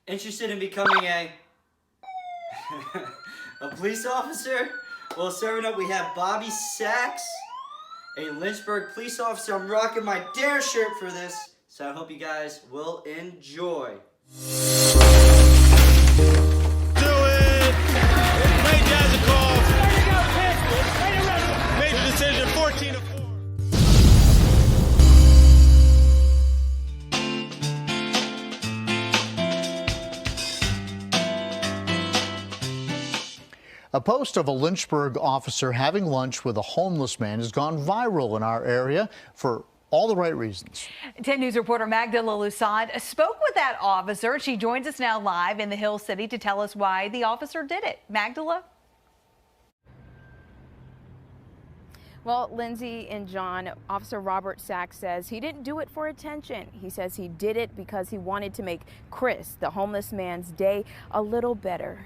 Interested in becoming a a police officer? Well, serving up, we have Bobby Sachs, a Lynchburg police officer. I'm rocking my Dare shirt for this, so I hope you guys will enjoy. Do it! Made Jazz a call. Made the decision 14-4. A post of a Lynchburg officer having lunch with a homeless man has gone viral in our area for all the right reasons. 10 News reporter Magdala Lusad spoke with that officer. She joins us now live in the Hill City to tell us why the officer did it. Magdala? Well, Lindsay and John, Officer Robert Sachs says he didn't do it for attention. He says he did it because he wanted to make Chris, the homeless man's day, a little better.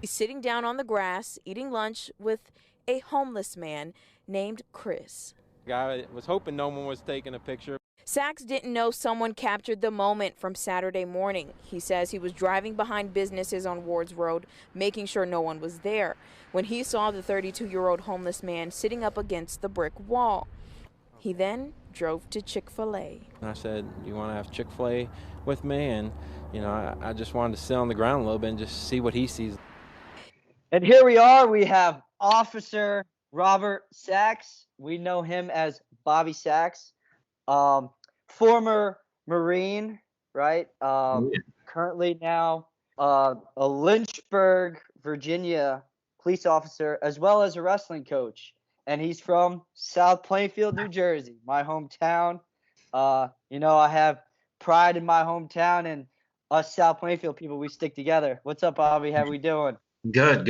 He's sitting down on the grass, eating lunch with a homeless man named Chris. I was hoping no one was taking a picture. Sachs didn't know someone captured the moment from Saturday morning. He says he was driving behind businesses on Wards Road, making sure no one was there, when he saw the 32-year-old homeless man sitting up against the brick wall. He then drove to Chick-fil-A. I said, you want to have Chick-fil-A with me? And, you know, I just wanted to sit on the ground a little bit and just see what he sees. And here we are. We have Officer Robert Sachs. We know him as Bobby Sachs, former Marine, right? Currently now a Lynchburg, Virginia police officer, as well as a wrestling coach. And he's from South Plainfield, New Jersey, my hometown. You know, I have pride in my hometown, and us South Plainfield people, we stick together. What's up, Bobby? How we doing? Good.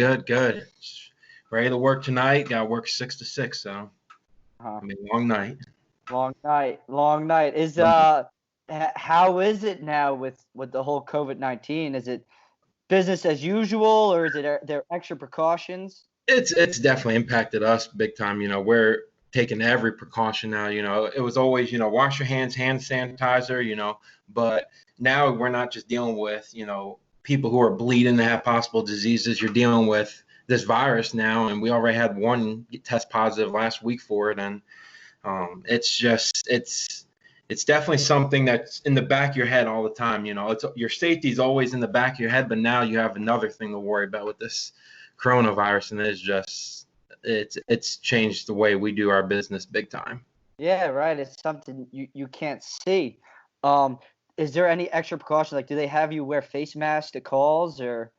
Ready to work tonight. Got to work 6 to 6, so I mean, long night. Long night. Is how is it now with the whole COVID-19? Is it business as usual, or is it there extra precautions? It's definitely impacted us big time. You know, we're taking every precaution now. You know, it was always, you know, wash your hands, hand sanitizer, you know, but now we're not just dealing with, you know, people who are bleeding and have possible diseases. You're dealing with this virus now, and we already had one test positive last week for it. And it's definitely something that's in the back of your head all the time. You know, it's your safety is always in the back of your head, but now you have another thing to worry about with this coronavirus, and it's changed the way we do our business big time. Yeah, right. It's something you can't see. Is there any extra precaution? Like, do they have you wear face masks to calls, or?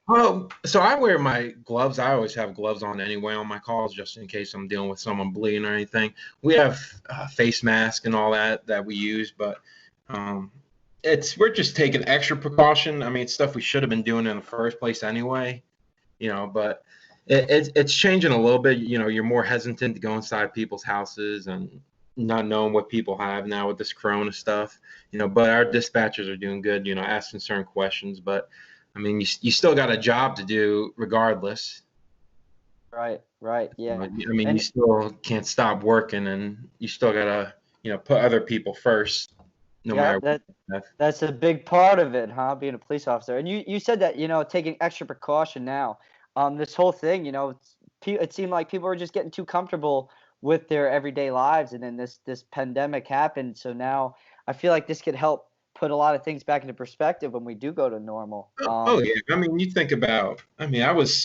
So I wear my gloves. I always have gloves on anyway on my calls, just in case I'm dealing with someone bleeding or anything. We have face masks and all that we use, but we're just taking extra precaution. I mean, it's stuff we should have been doing in the first place anyway, you know. But it's changing a little bit. You know, you're more hesitant to go inside people's houses and not knowing what people have now with this corona stuff, you know, but our dispatchers are doing good, you know, asking certain questions. But I mean, you still got a job to do regardless. Right. Yeah. I mean, you still can't stop working, and you still got to, you know, put other people first. Matter what. That's a big part of it, huh? Being a police officer. And you said that, you know, taking extra precaution now. This whole thing, you know, it seemed like people were just getting too comfortable with their everyday lives, and then this pandemic happened. So now I feel like this could help put a lot of things back into perspective when we do go to normal. Yeah. I mean, you think about,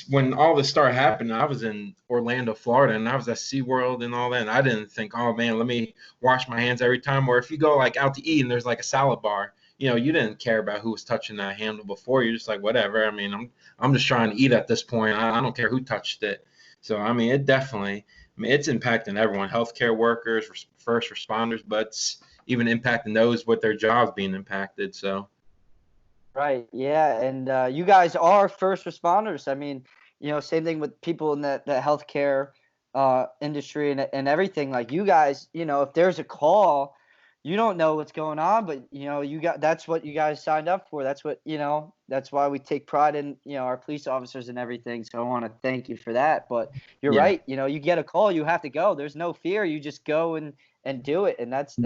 when all this started happening, I was in Orlando, Florida, and I was at SeaWorld and all that. And I didn't think, oh man, let me wash my hands every time. Or if you go like out to eat and there's like a salad bar, you know, you didn't care about who was touching that handle before. You're just like, whatever. I mean, I'm just trying to eat at this point. I don't care who touched it. So, I mean, it's impacting everyone, healthcare workers, first responders, but it's even impacting those with their jobs being impacted. So, right, yeah, and you guys are first responders. I mean, you know, same thing with people in the healthcare industry and everything. Like, you guys, you know, if there's a call, you don't know what's going on, but you know, that's what you guys signed up for. That's what, you know, that's why we take pride in, you know, our police officers and everything. So I want to thank you for that. But you're right. You know, you get a call, you have to go. There's no fear. You just go and do it. And that's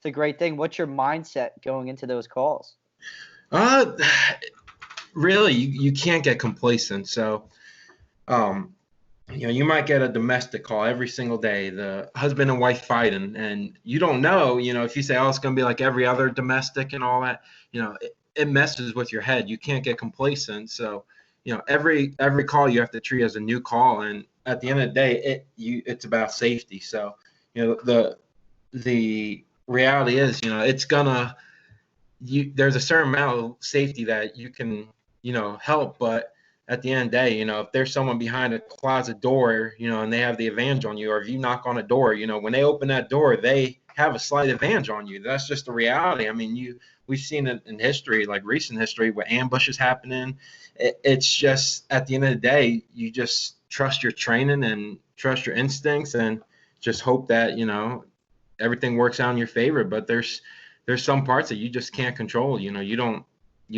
a great thing. What's your mindset going into those calls? really you can't get complacent. So, you might get a domestic call every single day, the husband and wife fighting, and you don't know, if you say, oh, it's going to be like every other domestic and all that, it messes with your head. You can't get complacent. So, every call you have to treat as a new call. And at the end of the day, it's about safety. So, the reality is, there's a certain amount of safety that you can, help, but at the end of the day, if there's someone behind a closet door, and they have the advantage on you, or if you knock on a door, when they open that door, they have a slight advantage on you. That's just the reality. I mean, we've seen it in history, like recent history, with ambushes happening. It's just, at the end of the day, you just trust your training and trust your instincts and just hope that, everything works out in your favor. But there's some parts that you just can't control. You don't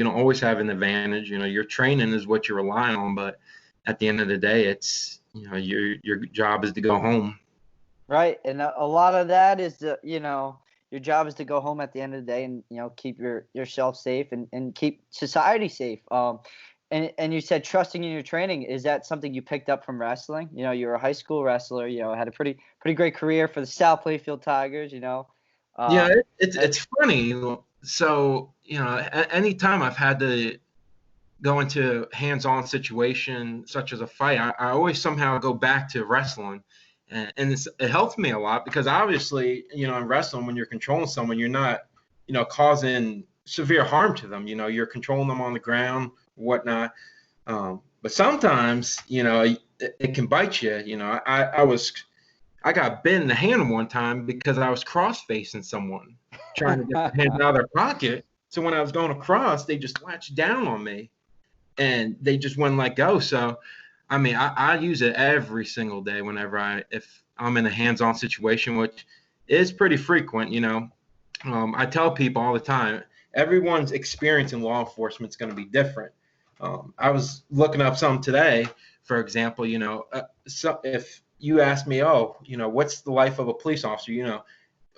always have an advantage. Your training is what you rely on, but at the end of the day, it's, your job is to go home. Right. And a lot of that is your job is to go home at the end of the day and, keep yourself safe and keep society safe. And you said trusting in your training. Is that something you picked up from wrestling? You were a high school wrestler, had a pretty great career for the South Plainfield Tigers, Yeah, it's funny. So, anytime I've had to go into hands-on situation such as a fight, I always somehow go back to wrestling. And it helps me a lot because obviously, in wrestling, when you're controlling someone, you're not, causing severe harm to them. You're controlling them on the ground, whatnot. But sometimes, it can bite you. I got bit in the hand one time because I was cross-facing someone trying to get their hands out of their pocket. So when I was going across, they just latched down on me and they just wouldn't let go. So, I mean, I use it every single day if I'm in a hands-on situation, which is pretty frequent. I tell people all the time, everyone's experience in law enforcement is going to be different. I was looking up something today, for example, so if you ask me, what's the life of a police officer?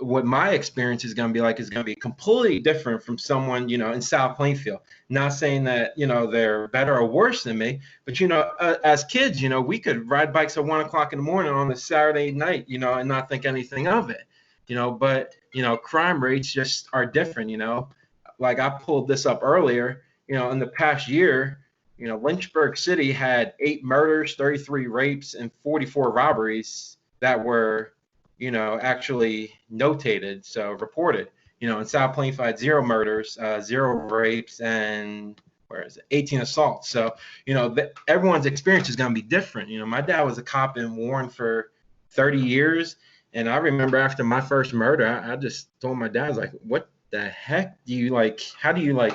What my experience is going to be like is going to be completely different from someone, in South Plainfield. Not saying that, they're better or worse than me, but, as kids, we could ride bikes at 1 o'clock in the morning on a Saturday night, and not think anything of it, but, crime rates just are different, like I pulled this up earlier, in the past year, Lynchburg City had 8 murders, 33 rapes, and 44 robberies that were, actually notated, so reported. In South Plainfield had 0 murders, 0 rapes, and 18 assaults. So, everyone's experience is going to be different. My dad was a cop in Warren for 30 years, and I remember after my first murder, I just told my dad, I was like, what the heck do you how do you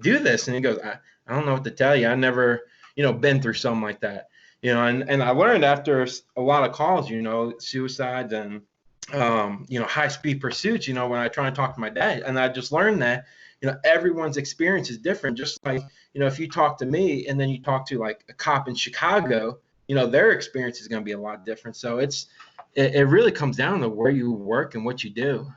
do this? And he goes, I don't know what to tell you. I never, been through something like that. And I learned after a lot of calls, suicides and, high speed pursuits, when I try and talk to my dad, and I just learned that, everyone's experience is different. Just like, if you talk to me and then you talk to like a cop in Chicago, their experience is going to be a lot different. So it really comes down to where you work and what you do,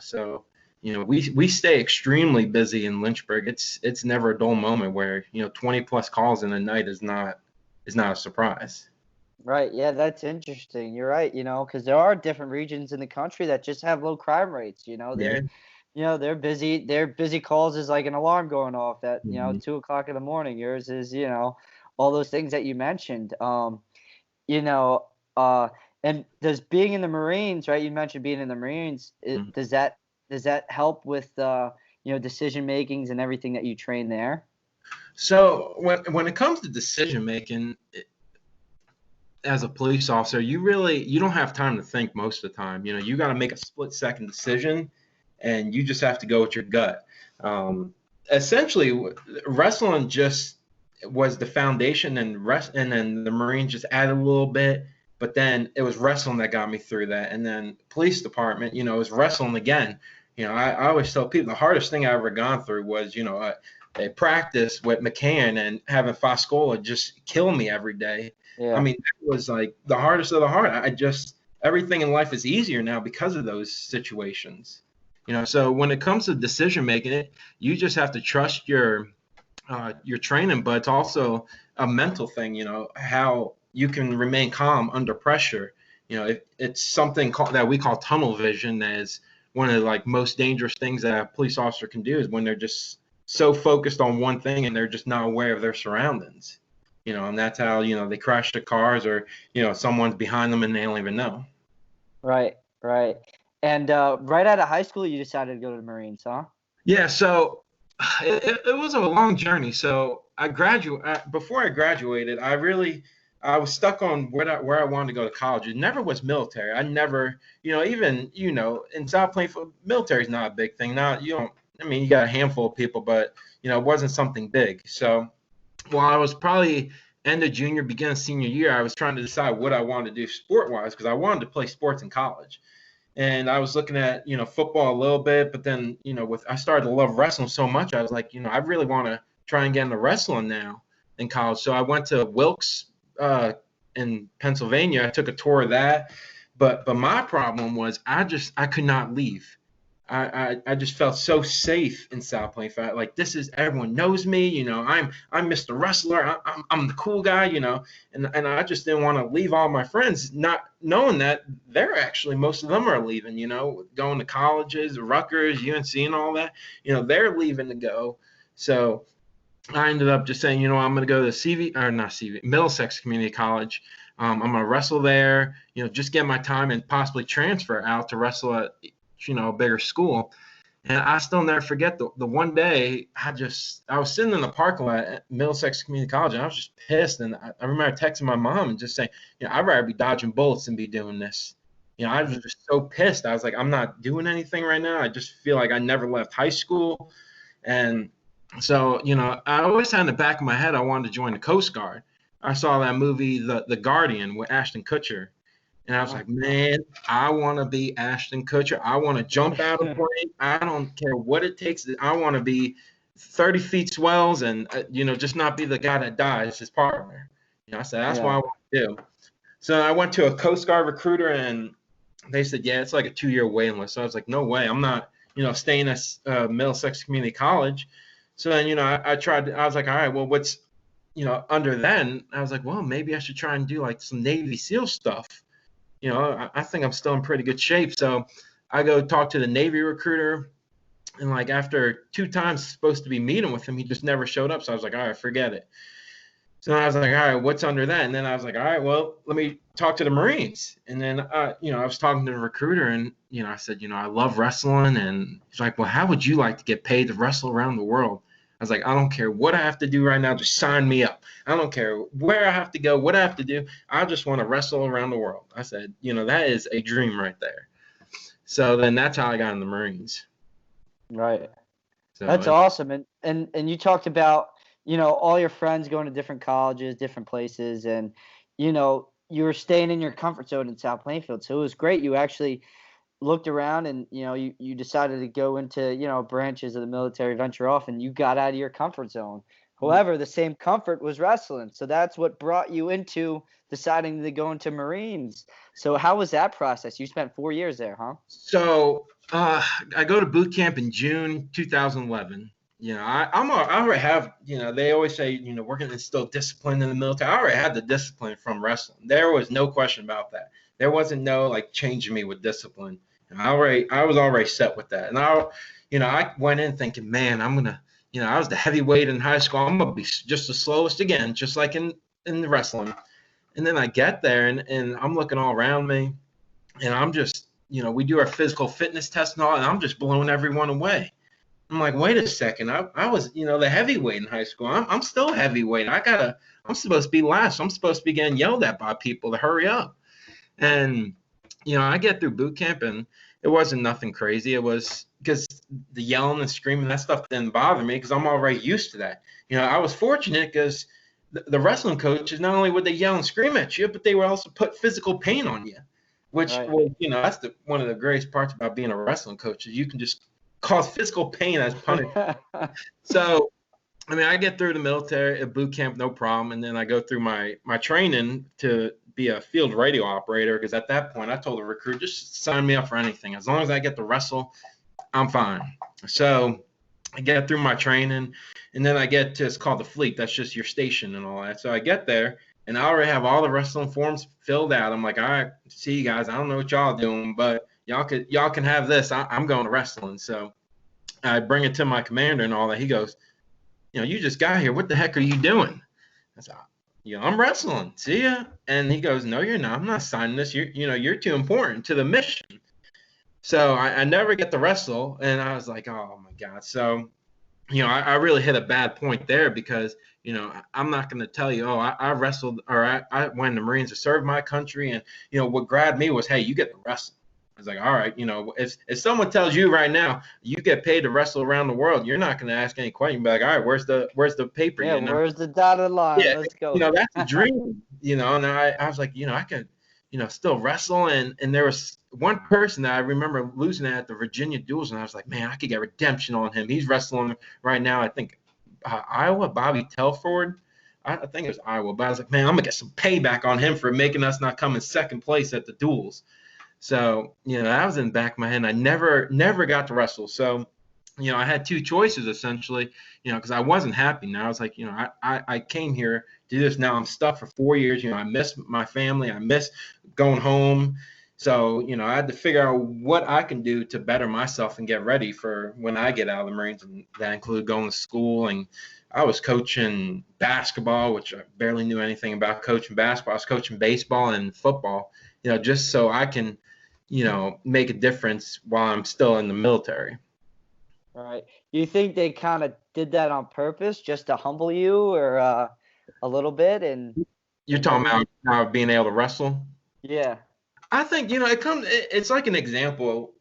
so, we stay extremely busy in Lynchburg. It's never a dull moment where, 20 plus calls in a night is not a surprise. Right. Yeah, that's interesting. You're right. Because there are different regions in the country that just have low crime rates. They're busy. Their busy calls is like an alarm going off at 2 o'clock in the morning. Yours is all those things that you mentioned. And does being in the Marines, right? You mentioned being in the Marines. Does that help with decision makings and everything that you train there? So when it comes to decision making, as a police officer, you don't have time to think most of the time. You got to make a split-second decision, and you just have to go with your gut. Essentially, wrestling just was the foundation, and then the Marines just added a little bit. But then it was wrestling that got me through that, and then police department, it was wrestling again. I always tell people the hardest ththing I ever gone through was, a practice with McCann and having Foscola just kill me every day. Yeah. I mean, that was like the hardest of the hard. Everything in life is easier now because of those situations. So when it comes to decision making, you just have to trust your your training, but it's also a mental thing, how you can remain calm under pressure. It's something that we call tunnel vision. That is one of the like most dangerous things that a police officer can do, is when they're just so focused on one thing and they're just not aware of their surroundings. And that's how, they crash the cars, or, someone's behind them and they don't even know. Right, right. And right out of high school, you decided to go to the Marines, huh? Yeah, so it was a long journey. So before I graduated, I was stuck on where I wanted to go to college. It never was military. I never, even, in South Plainfield, military is not a big thing. You got a handful of people, but, it wasn't something big. So while I was probably end of junior, beginning of senior year, I was trying to decide what I wanted to do sport-wise, because I wanted to play sports in college. And I was looking at, football a little bit, but then, I started to love wrestling so much. I was like, I really want to try and get into wrestling now in college. So I went to Wilkes in Pennsylvania. I took a tour of that. But my problem was I could not leave. I just felt so safe in South Plainfield. Like, this is, everyone knows me, I'm Mr. Wrestler. I'm the cool guy, and I just didn't want to leave all my friends, not knowing that they're actually, most of them are leaving, going to colleges, Rutgers, UNC and all that, they're leaving to go. So I ended up just saying, I'm going to go to Middlesex Community College. I'm going to wrestle there, just get my time and possibly transfer out to wrestle at, a bigger school. And I still never forget the one day I was sitting in the parking lot at Middlesex Community College, and I was just pissed. And I remember texting my mom and just saying, I'd rather be dodging bullets than be doing this. I was just so pissed. I was like, I'm not doing anything right now. I just feel like I never left high school. And so, I always had in the back of my head, I wanted to join the Coast Guard. I saw that movie, The Guardian, with Ashton Kutcher. And I was like, man, I want to be Ashton Kutcher. I want to jump out of a plane. I don't care what it takes. I want to be 30 feet swells and, just not be the guy that dies, his partner. I said, that's what I want to do. So I went to a Coast Guard recruiter, and they said, yeah, it's like a 2-year waiting list. So I was like, no way. I'm not, staying at Middlesex Community College. So then, I tried. I was like, all right, well, what's, under then? I was like, well, maybe I should try and do like some Navy SEAL stuff. I think I'm still in pretty good shape. So I go talk to the Navy recruiter, and like after 2 times supposed to be meeting with him, he just never showed up. So I was like, all right, forget it. So I was like, all right, what's under that? And then I was like, all right, well, let me talk to the Marines. And then, I was talking to the recruiter, and, I said, I love wrestling. And he's like, well, how would you like to get paid to wrestle around the world? I was like, I don't care what I have to do right now. Just sign me up. I don't care where I have to go, what I have to do. I just want to wrestle around the world. I said, that is a dream right there. So then that's how I got in the Marines. Right. So that's awesome. And you talked about, all your friends going to different colleges, different places, and, you were staying in your comfort zone in South Plainfield. So it was great. You actually looked around and, you decided to go into, branches of the military, venture off, and you got out of your comfort zone. However, the same comfort was wrestling. So that's what brought you into deciding to go into Marines. So how was that process? You spent 4 years there, huh? So I go to boot camp in June 2011. I already have, they always say, we're going to instill discipline in the military. I already had the discipline from wrestling. There was no question about that. There wasn't no like changing me with discipline. I was already set with that. And I went in thinking, man, I'm going to, I was the heavyweight in high school. I'm going to be just the slowest again, just like in the wrestling. And then I get there and I'm looking all around me, and I'm just, we do our physical fitness test and all, and I'm just blowing everyone away. I'm like, wait a second. I was, the heavyweight in high school. I'm still heavyweight. I'm supposed to be last. I'm supposed to be getting yelled at by people to hurry up. And, I get through boot camp, and it wasn't nothing crazy. It was because the yelling and screaming, that stuff didn't bother me because I'm already used to that. I was fortunate because the wrestling coaches, not only would they yell and scream at you, but they would also put physical pain on you, which, was, that's one of the greatest parts about being a wrestling coach, is you can just cause physical pain as punishment. So, I get through the military at boot camp, no problem. And then I go through my training to be a field radio operator, because at that point I told the recruit, just sign me up for anything. As long as I get to wrestle, I'm fine. So I get through my training, and then I get to, it's called the fleet. That's just your station and all that. So I get there, and I already have all the wrestling forms filled out. I'm like, all right, see you guys. I don't know what y'all doing, but y'all can have this. I'm going to wrestling. So I bring it to my commander and all that. He goes, you just got here. What the heck are you doing? I said, I'm wrestling. See ya. And he goes, no, you're not. I'm not signing this. You're too important to the mission. So I never get to wrestle, and I was like, oh my God. So, I really hit a bad point there because, I'm not going to tell you, I wrestled, or I went in the Marines to serve my country. And, what grabbed me was, hey, you get to wrestle. I was like, all right, if someone tells you right now you get paid to wrestle around the world, you're not going to ask any question. You'll be like, all right, where's the paper? Yeah, where's the dotted line? Yeah, Let's go. that's a dream. And I was like, I could, still wrestle. And there was one person that I remember losing at the Virginia duels, and I was like, man, I could get redemption on him. He's wrestling right now. I think Iowa, Bobby Telford. I think it was Iowa, but I was like, man, I'm gonna get some payback on him for making us not come in second place at the duels. So, that was in the back of my head. I never got to wrestle. So, I had two choices essentially, because I wasn't happy. Now I was like, I came here to do this. Now I'm stuck for 4 years. I miss my family. I miss going home. So, I had to figure out what I can do to better myself and get ready for when I get out of the Marines. And that included going to school. And I was coaching basketball, which I barely knew anything about coaching basketball. I was coaching baseball and football, just so I can, make a difference while I'm still in the military. Right. You think they kind of did that on purpose just to humble you or a little bit? And you're talking about now being able to wrestle? Yeah. I think, it's like an example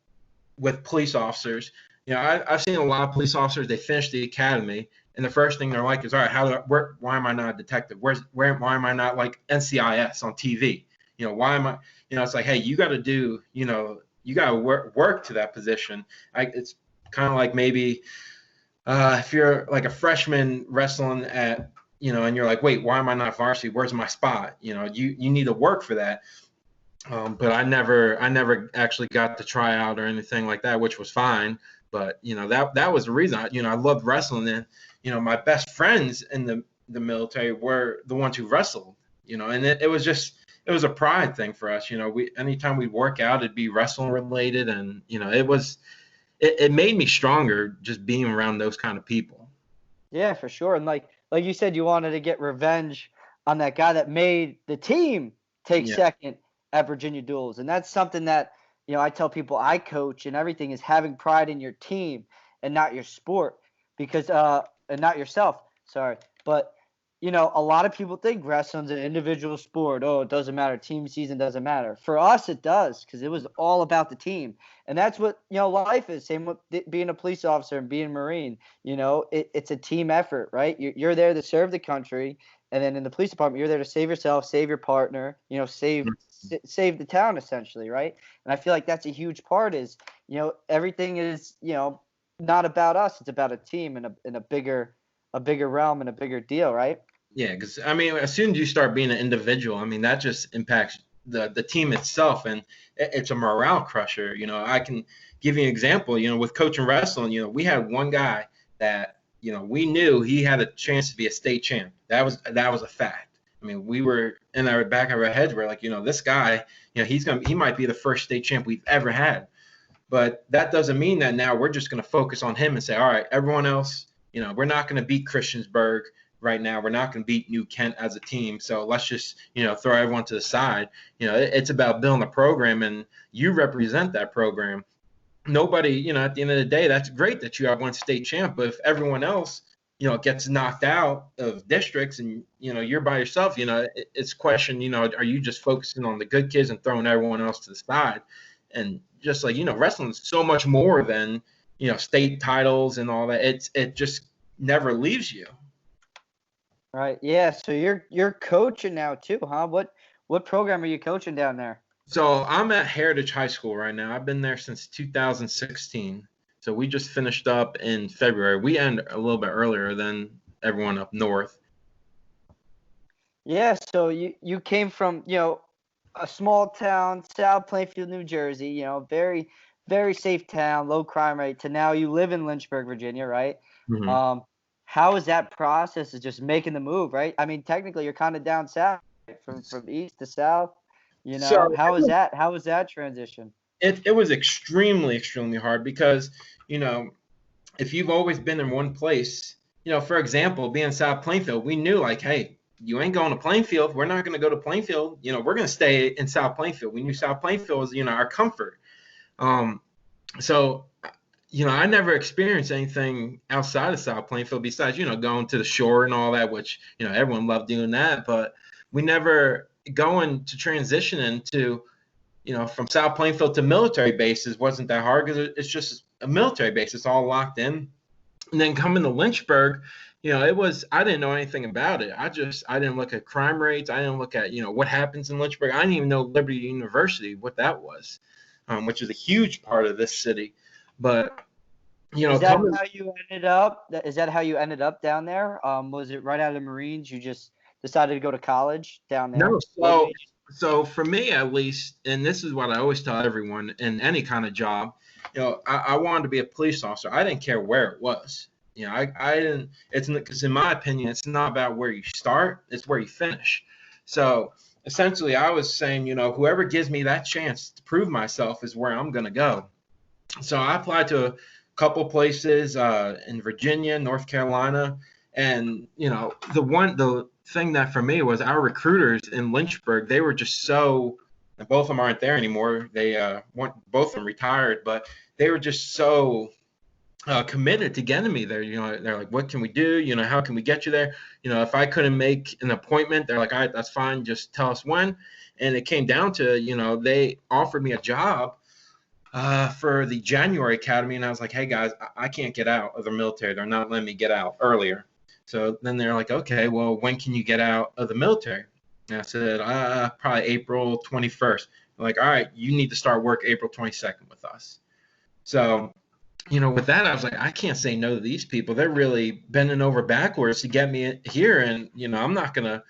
with police officers. I've seen a lot of police officers, they finish the academy, and the first thing they're like is, all right, why am I not a detective? Why am I not like NCIS on TV? Why am I, it's like, hey, you got to do, you got to work to that position. It's kind of like maybe if you're like a freshman wrestling at, and you're like, wait, why am I not varsity? Where's my spot? You need to work for that. But I never actually got to try out or anything like that, which was fine. But, that was the reason I loved wrestling. And, my best friends in the military were the ones who wrestled, and it was a pride thing for us. Anytime we'd work out, it'd be wrestling related. And, it made me stronger just being around those kind of people. Yeah, for sure. And like you said, you wanted to get revenge on that guy that made the team take second at Virginia duels. And that's something that, I tell people I coach and everything is having pride in your team and not your sport because, and not yourself. Sorry. But, a lot of people think wrestling's an individual sport. Oh, it doesn't matter. Team season doesn't matter. For us, it does because it was all about the team. And that's what, life is. Same with being a police officer and being a Marine. It's a team effort, right? You're there to serve the country. And then in the police department, you're there to save yourself, save your partner, save the town essentially, right? And I feel like that's a huge part is, everything is, not about us. It's about a team in a bigger realm and a bigger deal, right? Yeah, because as soon as you start being an individual, that just impacts the team itself, and it's a morale crusher. I can give you an example. With coaching wrestling, we had one guy that we knew he had a chance to be a state champ. That was a fact. We were in our back of our heads. We're like, this guy, he might be the first state champ we've ever had. But that doesn't mean that now we're just going to focus on him and say, all right, everyone else, we're not going to beat Christiansburg right now. We're not going to beat New Kent as a team. So let's just, throw everyone to the side. It's about building a program, and you represent that program. Nobody, at the end of the day, that's great that you have one state champ. But if everyone else, gets knocked out of districts and, you're by yourself, it's question, are you just focusing on the good kids and throwing everyone else to the side? And just like, wrestling is so much more than, state titles and all that. It just never leaves you. Right. Yeah. So you're coaching now too, huh? What program are you coaching down there? So I'm at Heritage High School right now. I've been there since 2016. So we just finished up in February. We end a little bit earlier than everyone up north. Yeah. So you came from, a small town, South Plainfield, New Jersey, very, very safe town, low crime rate, to now you live in Lynchburg, Virginia, right? Mhm. How is that process of just making the move, right? I mean, technically, you're kind of down south, right? From east to south. So How is that? How was that transition? it was extremely, extremely hard because, you know, if you've always been in one place, for example, being South Plainfield, we knew like, hey, you ain't going to Plainfield. We're not going to go to Plainfield. We're going to stay in South Plainfield. We knew South Plainfield was, our comfort. So, I never experienced anything outside of South Plainfield besides, going to the shore and all that, which, everyone loved doing that. But we never going to transition into, from South Plainfield to military bases wasn't that hard because it's just a military base. It's all locked in. And then coming to Lynchburg, I didn't know anything about it. I didn't look at crime rates. I didn't look at, what happens in Lynchburg. I didn't even know Liberty University, what that was, which is a huge part of this city. But, Is that how you ended up? Is that how you ended up down there? Was it right out of the Marines? You just decided to go to college down there? No, so for me at least, and this is what I always tell everyone in any kind of job, I wanted to be a police officer. I didn't care where it was. I didn't. It's because in my opinion, it's not about where you start; it's where you finish. So essentially, I was saying, whoever gives me that chance to prove myself is where I'm going to go. So I applied to a couple places in Virginia, North Carolina, and the thing that for me was our recruiters in Lynchburg, they were just so, and both of them aren't there anymore. They both of them retired, but they were just so committed to getting me there. They're like, what can we do? How can we get you there? If I couldn't make an appointment, they're like, all right, that's fine. Just tell us when. And it came down to, they offered me a job for the January Academy. And I was like, hey guys, I can't get out of the military. They're not letting me get out earlier. So then they're like, okay, well, when can you get out of the military? And I said, probably April 21st. They're like, all right, you need to start work April 22nd with us. So, with that, I was like, I can't say no to these people. They're really bending over backwards to get me here. And, I'm not going to,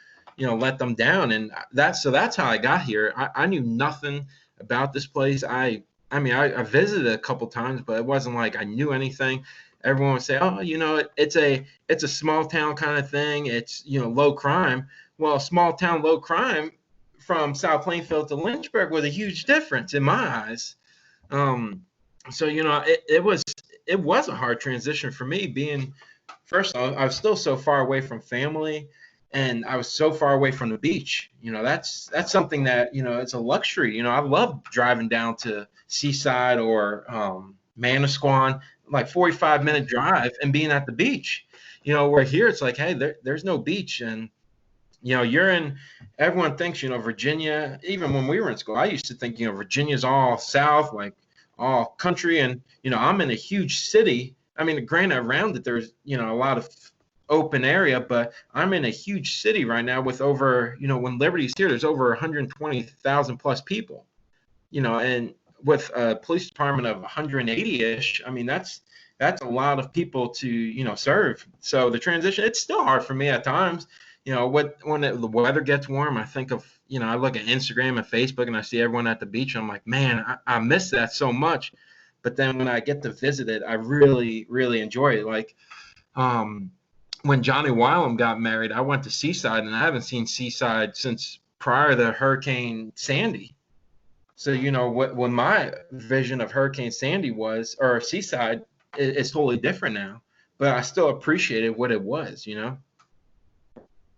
let them down. And that's how I got here. I knew nothing about this place. I visited a couple times, but it wasn't like I knew anything. Everyone would say, oh, it's a small town kind of thing. It's, low crime. Well, small town, low crime from South Plainfield to Lynchburg was a huge difference in my eyes. So, it was a hard transition for me being, first of all, I was still so far away from family and I was so far away from the beach. That's something that, it's a luxury. I love driving down to Seaside or Manasquan, like 45-minute drive and being at the beach. Where here it's like, hey, there's no beach. And, everyone thinks, Virginia, even when we were in school, I used to think, Virginia's all south, like all country. And, I'm in a huge city. I mean, granted, around it, there's, a lot of open area, but I'm in a huge city right now with over, when Liberty's here, there's over 120,000 plus people, and with a police department of 180-ish, I mean, that's a lot of people to, serve. So the transition, it's still hard for me at times. When the weather gets warm, I think of, I look at Instagram and Facebook and I see everyone at the beach. And I'm like, man, I miss that so much. But then when I get to visit it, I really, really enjoy it. Like when Johnny Wylam got married, I went to Seaside, and I haven't seen Seaside since prior to Hurricane Sandy. So, when my vision of Hurricane Sandy was, or Seaside, it's totally different now. But I still appreciated what it was,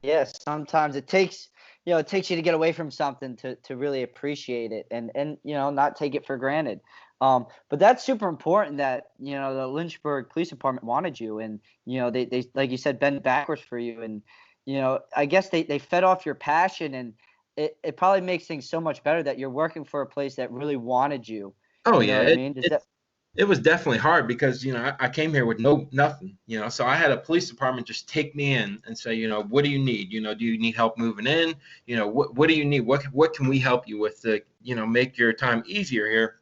Yes, sometimes it takes you to get away from something to really appreciate it and not take it for granted. But that's super important that the Lynchburg Police Department wanted you, and they like you said, bent backwards for you, and I guess they fed off your passion, and it probably makes things so much better that you're working for a place that really wanted you. Oh You know yeah, what I mean? it was definitely hard because I came here with nothing, so I had a police department just take me in and say, what do you need? Do you need help moving in? What do you need? What can we help you with to make your time easier here?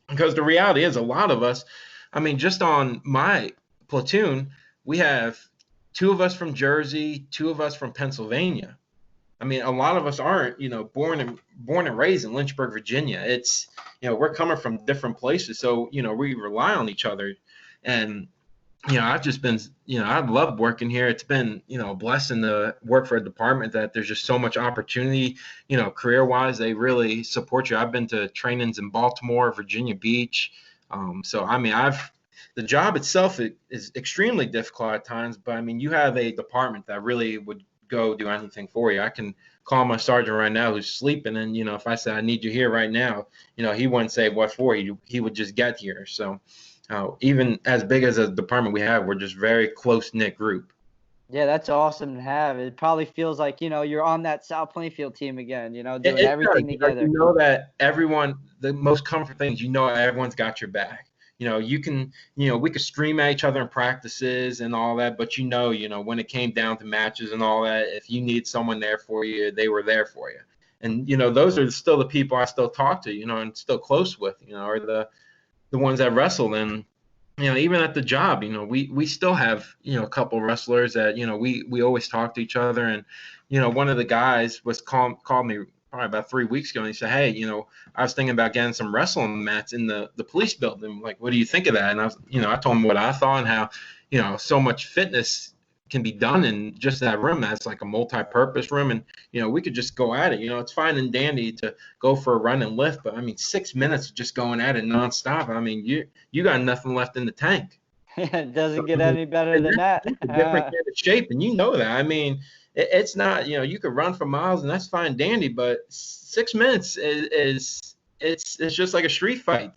Because the reality is, a lot of us, I mean, just on my platoon, we have 2 of us from Jersey, 2 of us from Pennsylvania. I mean, a lot of us aren't, born and raised in Lynchburg, Virginia. It's, we're coming from different places. So, we rely on each other. And, I've just been, I've loved working here. It's been, a blessing to work for a department that there's just so much opportunity, career-wise. They really support you. I've been to trainings in Baltimore, Virginia Beach. So, I mean, the job itself is extremely difficult at times, but I mean, you have a department that really would go do anything for you. I can call my sergeant right now who's sleeping, and if I said I need you here right now, he wouldn't say what for. He would just get here. So even as big as a department we have, we're just very close-knit group. Yeah, that's awesome to have. It probably feels like, you're on that South Plainfield team again, doing It everything does. together. That everyone, the most comfort thing is everyone's got your back. You can, we could scream at each other in practices and all that, but when it came down to matches and all that, if you need someone there for you, they were there for you. And, those are still the people I still talk to, and still close with, are the ones that wrestled. And, even at the job, we still have, a couple wrestlers that, we always talk to each other. And, one of the guys called me probably about 3 weeks ago, and he said, hey, I was thinking about getting some wrestling mats in the police building. Like, what do you think of that? And I was, I told him what I thought and how, so much fitness can be done in just that room. That's like a multi-purpose room. And, we could just go at it. It's fine and dandy to go for a run and lift, but I mean, 6 minutes of just going at it nonstop. I mean, you got nothing left in the tank. It doesn't get any better than that. It's a different kind of shape, and that. I mean, it's not, you could run for miles and that's fine and dandy, but 6 minutes it's just like a street fight.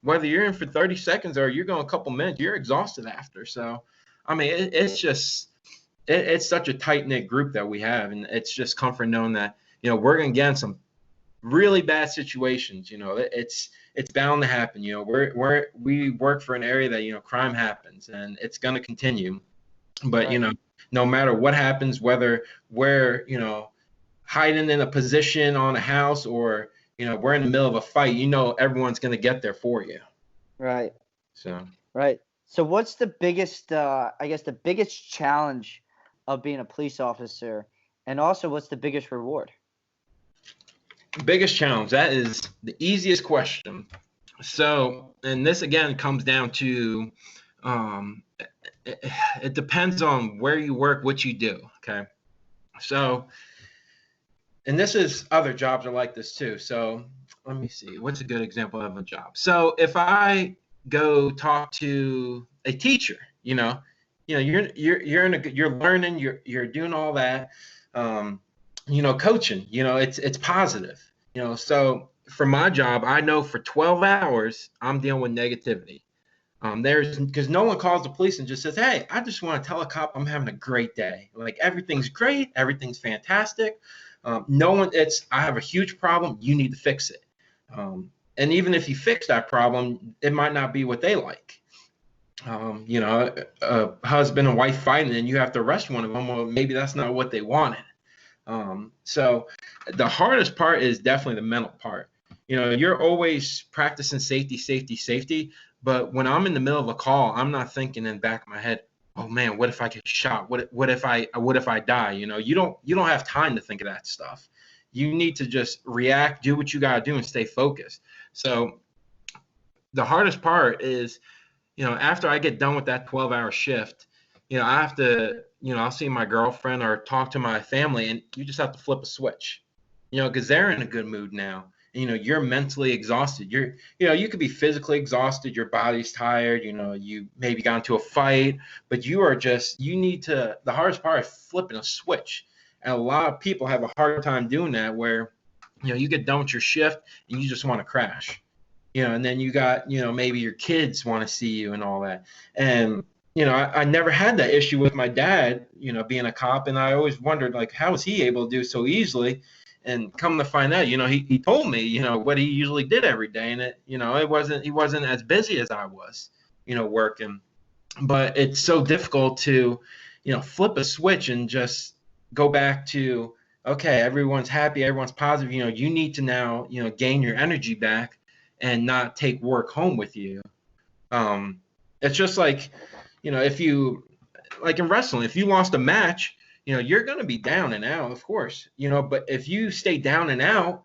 Whether you're in for 30 seconds or you're going a couple minutes, you're exhausted after. So, I mean, it's such a tight-knit group that we have, and it's just comfort knowing that, we're going to get in some really bad situations. It's bound to happen. We work for an area that, crime happens, and it's going to continue. But, Right. No matter what happens, whether we're, hiding in a position on a house or, we're in the middle of a fight, everyone's going to get there for you. Right. So. Right. So what's the biggest, the biggest challenge of being a police officer, and also what's the biggest reward? Biggest challenge, that is the easiest question. So, and this again comes down to, it depends on where you work, what you do. Okay. So, and this is, other jobs are like this too. So let me see, what's a good example of a job? So if I go talk to a teacher, you're learning, you're doing all that, coaching, it's positive, so for my job, I know for 12 hours, I'm dealing with negativity. Because no one calls the police and just says, hey, I just want to tell a cop I'm having a great day. Like, everything's great. Everything's fantastic. I have a huge problem. You need to fix it. And even if you fix that problem, it might not be what they like. A husband and wife fighting and you have to arrest one of them. Well, maybe that's not what they wanted. So the hardest part is definitely the mental part. You're always practicing safety. But when I'm in the middle of a call, I'm not thinking in the back of my head, oh man, what if I get shot? What if I die? You don't have time to think of that stuff. You need to just react, do what you got to do, and stay focused. So the hardest part is, after I get done with that 12-hour shift, I have to, I'll see my girlfriend or talk to my family, and you just have to flip a switch, because they're in a good mood now. You're mentally exhausted. You could be physically exhausted. Your body's tired. You maybe got into a fight, but the hardest part is flipping a switch. And a lot of people have a hard time doing that where, you get done with your shift and you just want to crash, and then you got, maybe your kids want to see you and all that. And, I never had that issue with my dad, being a cop. And I always wondered, like, how was he able to do so easily? And come to find out, he told me, what he usually did every day. And he wasn't as busy as I was, working. But it's so difficult to, flip a switch and just go back to, okay, everyone's happy, everyone's positive. You need to now, gain your energy back and not take work home with you. It's just like, if you, like in wrestling, if you lost a match, you're going to be down and out, of course, but if you stay down and out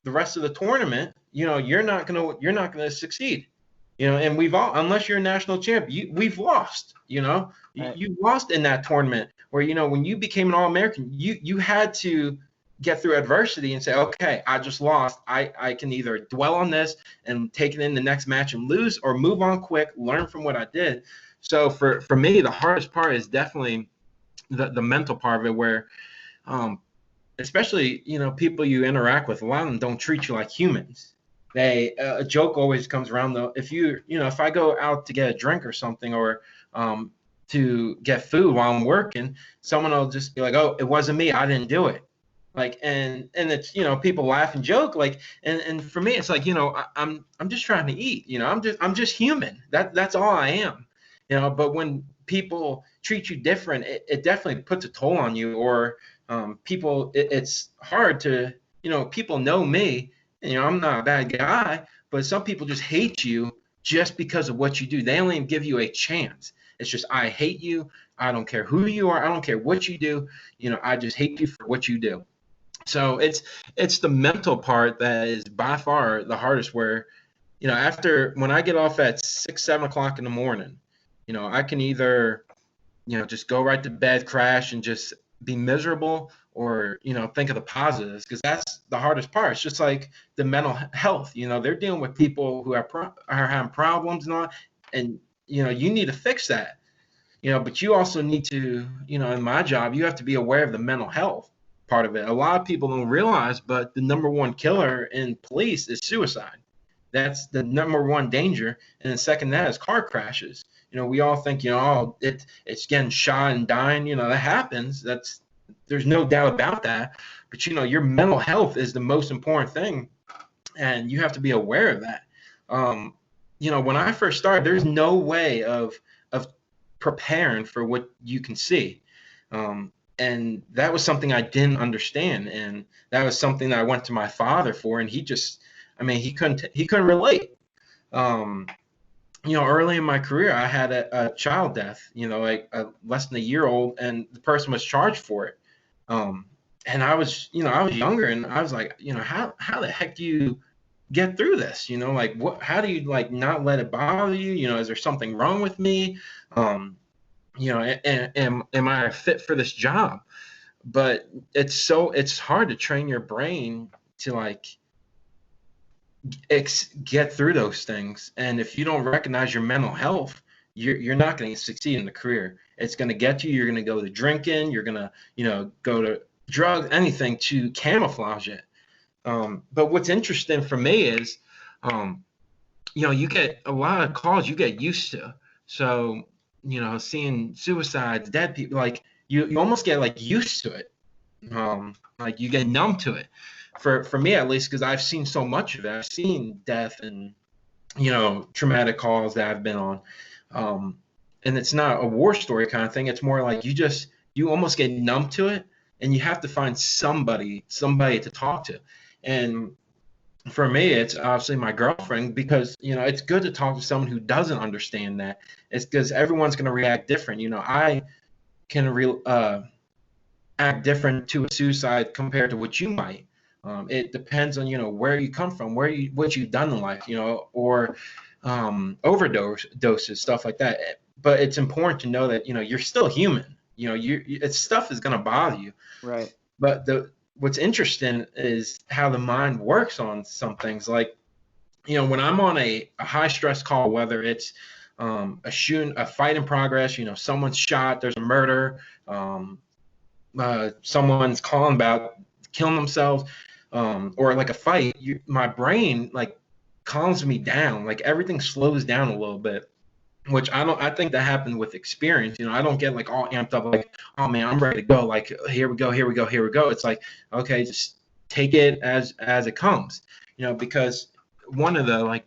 the rest of the tournament, you're not going to succeed. And we've all, unless you're a national champ, we've lost. Right. You lost in that tournament where when you became an All-American, you had to get through adversity and say, okay, I just lost. I can either dwell on this and take it in the next match and lose, or move on quick, learn from what I did. So for me, the hardest part is definitely the mental part of it, where especially people you interact with, a lot of them don't treat you like humans. A joke always comes around, though. If I go out to get a drink or something, or to get food while I'm working, someone will just be like, oh, it wasn't me, I didn't do it. Like, and it's, people laugh and joke, like, and for me, it's like, I'm just trying to eat, I'm just human. That's all I am, but when people treat you different, it definitely puts a toll on you. Or people, it's hard to, people know me, and, I'm not a bad guy, but some people just hate you just because of what you do. They don't even give you a chance. It's just, I hate you. I don't care who you are. I don't care what you do. I just hate you for what you do. So it's the mental part that is by far the hardest, where, when I get off at 6, 7 o'clock in the morning, I can either, just go right to bed, crash, and just be miserable, or, think of the positives, because that's the hardest part. It's just like the mental health, they're dealing with people who are having problems and all, and, you need to fix that, but you also need to, in my job, you have to be aware of the mental health part of it. A lot of people don't realize, but the number one killer in police is suicide. That's the number one danger. And then second, that is car crashes. We all think, it's getting shot and dying, that happens. There's no doubt about that. But, your mental health is the most important thing, and you have to be aware of that. When I first started, there's no way of preparing for what you can see. And that was something I didn't understand. And that was something that I went to my father for, and he couldn't relate. Early in my career, I had a child death, like less than a year old, and the person was charged for it. And I was younger, and I was like, how the heck do you get through this? How do you not let it bother you? Is there something wrong with me? Am I fit for this job? But it's hard to train your brain to get through those things. And if you don't recognize your mental health, you're not going to succeed in the career. It's going to get you. You're going to go to drinking. You're going to, go to drugs, anything to camouflage it. But what's interesting for me is, you get a lot of calls you get used to. So, seeing suicides, dead people, you almost get used to it. You get numb to it. For me, at least, because I've seen so much of it. I've seen death and, traumatic calls that I've been on. And it's not a war story kind of thing. It's more like you almost get numb to it, and you have to find somebody to talk to. And for me, it's obviously my girlfriend, because, it's good to talk to someone who doesn't understand that. It's because everyone's going to react different. I can act different to a suicide compared to what you might. It depends on, where you come from, what you've done in life, or overdoses, stuff like that. But it's important to know that, you're still human. Stuff is going to bother you. Right. But what's interesting is how the mind works on some things. Like, when I'm on a high stress call, whether it's a fight in progress, someone's shot, there's a murder, someone's calling about killing themselves, or a fight, my brain calms me down. Everything slows down a little bit, which I think that happened with experience. I don't get all amped up, oh man, I'm ready to go. Here we go. It's okay, just take it as it comes, because one of the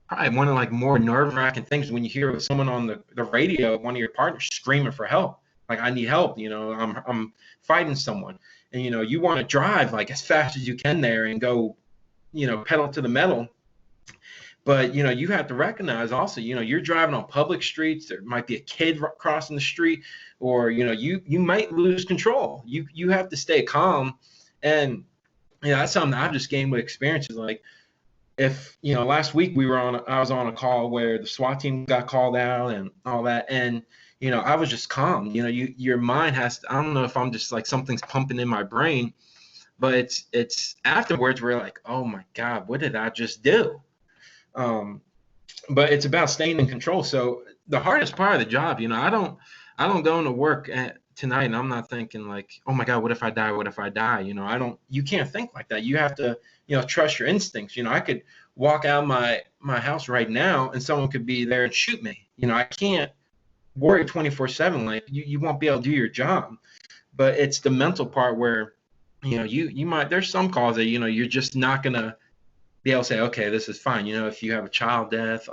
probably one of more nerve-wracking things when you hear someone on the radio, one of your partners screaming for help, I need help, I'm fighting someone, and you want to drive as fast as you can there and go, pedal to the metal. But, you have to recognize also, you're driving on public streets. There might be a kid crossing the street, or, you might lose control. You have to stay calm. And, that's something I've just gained with experiences. Like, if, last week I was on a call where the SWAT team got called out and all that. And, I was just calm. Your mind has to, I don't know if I'm just like something's pumping in my brain, but it's afterwards we're like, oh my God, what did I just do? But it's about staying in control. So the hardest part of the job, I don't go into work tonight and I'm not thinking like, oh my God, what if I die? What if I die? You can't think like that. You have to, trust your instincts. I could walk out my house right now and someone could be there and shoot me. I can't worry 24/7. Like you won't be able to do your job. But it's the mental part where, you might, there's some calls that, you're just not going to be able to say, okay, this is fine. If you have a child death,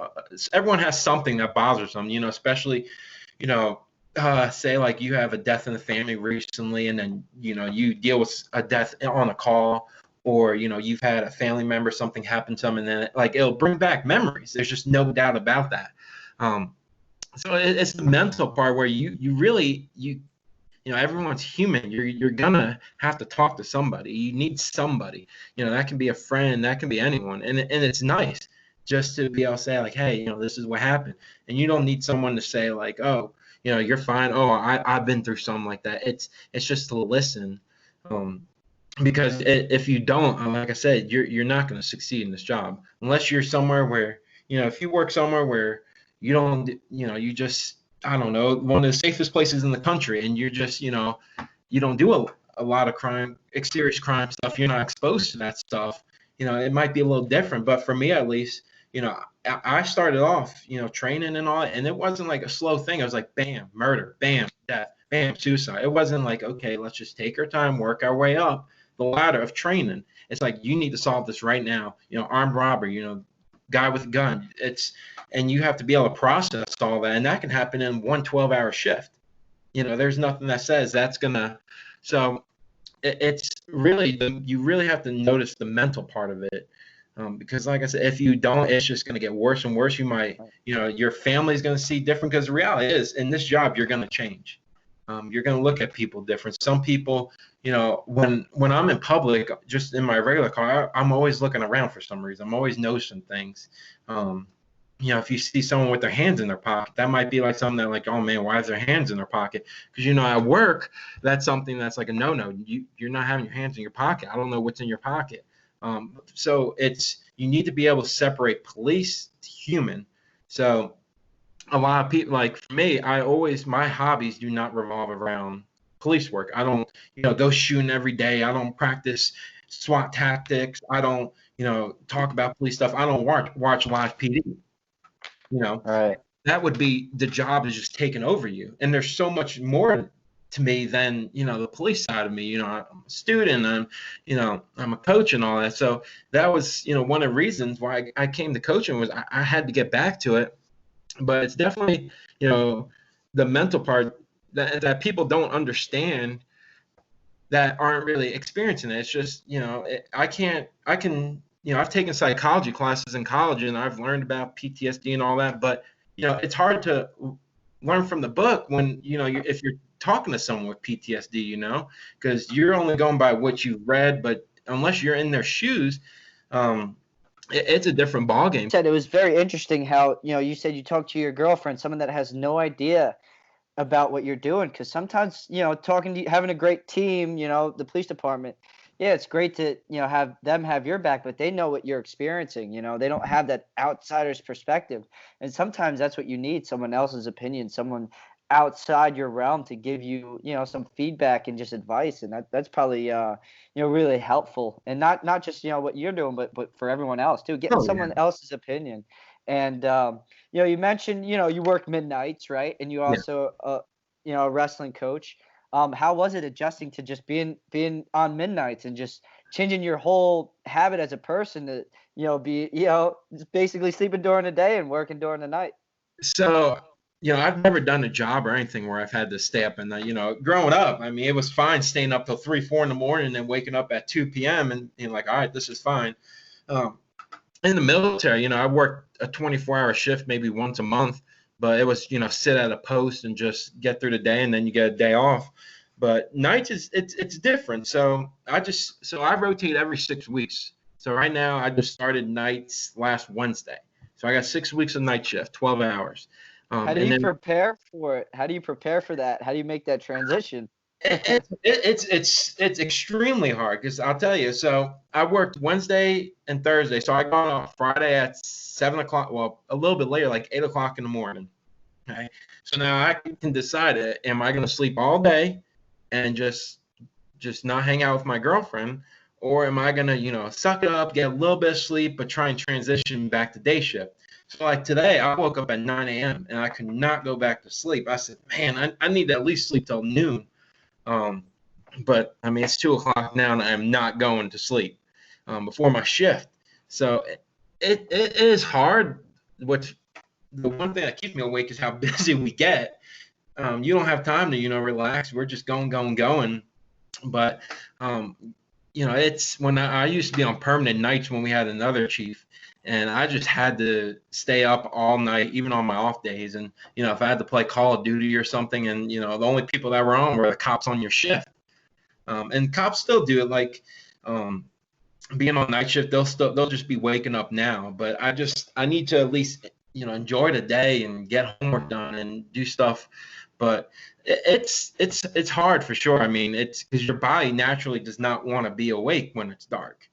everyone has something that bothers them, especially, say like you have a death in the family recently, and then, you deal with a death on a call, or, you've had a family member, something happened to them, and then like, it'll bring back memories. There's just no doubt about that. So it's the mental part where you really, everyone's human. You're gonna have to talk to somebody. You need somebody. That can be a friend, that can be anyone. And it's nice just to be able to say like, hey, this is what happened. And you don't need someone to say like, oh, you're fine. Oh, I've been through something like that. It's just to listen. Because if you don't, like I said, you're not going to succeed in this job unless you're somewhere where, if you work somewhere where you don't, you just, I don't know, one of the safest places in the country, and you're just, you don't do a lot of crime, serious crime stuff. You're not exposed to that stuff. It might be a little different, but for me at least, I started off, training and all, and it wasn't like a slow thing. It was like, bam, murder, bam, death, bam, suicide. It wasn't like, okay, let's just take our time, work our way up the ladder of training. It's like, you need to solve this right now. Armed robbery, guy with a gun. And you have to be able to process all that, and that can happen in one 12-hour shift. There's nothing that says that's gonna. So it's really you really have to notice the mental part of it, because like I said, if you don't, it's just gonna get worse and worse. You might, your family's gonna see different, because the reality is, in this job, you're gonna change. You're gonna look at people different. Some people, when I'm in public, just in my regular car, I'm always looking around for some reason. I'm always noticing things. If you see someone with their hands in their pocket, that might be like something that like, oh man, why is their hands in their pocket? Because, at work, that's something that's like a no-no. You're not having your hands in your pocket. I don't know what's in your pocket. So you need to be able to separate police to human. So a lot of people, like for me, my hobbies do not revolve around police work. I don't, go shooting every day. I don't practice SWAT tactics. I don't, talk about police stuff. I don't watch live PD. Right. That would be, the job is just taking over you. And there's so much more to me than, the police side of me. I'm a student, I'm a coach and all that. So that was, one of the reasons why I came to coaching, was I had to get back to it. But it's definitely, the mental part that people don't understand, that aren't really experiencing it. It's just, I've taken psychology classes in college, and I've learned about PTSD and all that, but, it's hard to learn from the book when, if you're talking to someone with PTSD, because you're only going by what you've read, but unless you're in their shoes, it's a different ballgame. Said it was very interesting how, you said you talked to your girlfriend, someone that has no idea about what you're doing, because sometimes, talking to you, having a great team, the police department, yeah, it's great to, have them have your back, but they know what you're experiencing. They don't have that outsider's perspective. And sometimes that's what you need, someone else's opinion, someone outside your realm to give you, some feedback and just advice. And that's probably, really helpful. And not just, what you're doing, but for everyone else too, getting someone else's opinion. And, you mentioned, you work midnights, right? And you also, a wrestling coach. How was it adjusting to just being on midnights and just changing your whole habit as a person to, be, just basically sleeping during the day and working during the night? So, I've never done a job or anything where I've had to stay up, and growing up, I mean, it was fine staying up till 3, 4 in the morning and then waking up at 2 p.m. and like, all right, this is fine. in the military, I worked a 24-hour shift maybe once a month, but it was, sit at a post and just get through the day, and then you get a day off. But nights it's different. So I rotate every 6 weeks. So right now I just started nights last Wednesday. So I got 6 weeks of night shift, 12 hours. How do you prepare for it? How do you prepare for that? How do you make that transition? It's extremely hard, because I'll tell you. So I worked Wednesday and Thursday. So I got on Friday at 7 o'clock. Well, a little bit later, like 8 o'clock in the morning. Okay. So now I can decide, am I going to sleep all day and just not hang out with my girlfriend, or am I going to, suck it up, get a little bit of sleep, but try and transition back to day shift? So like today, I woke up at 9 a.m. and I could not go back to sleep. I said, man, I need to at least sleep till noon. But I mean, it's 2 o'clock now and I'm not going to sleep before my shift. So it is hard. The one thing that keeps me awake is how busy we get. You don't have time to, relax. We're just going. But, it's when I used to be on permanent nights when we had another chief, and I just had to stay up all night, even on my off days. And, if I had to play Call of Duty or something, and, the only people that were on were the cops on your shift. And cops still do it. Like, being on night shift, they'll just be waking up now. But I need to at least, enjoy the day and get homework done and do stuff. But it's hard for sure. I mean, it's because your body naturally does not want to be awake when it's dark.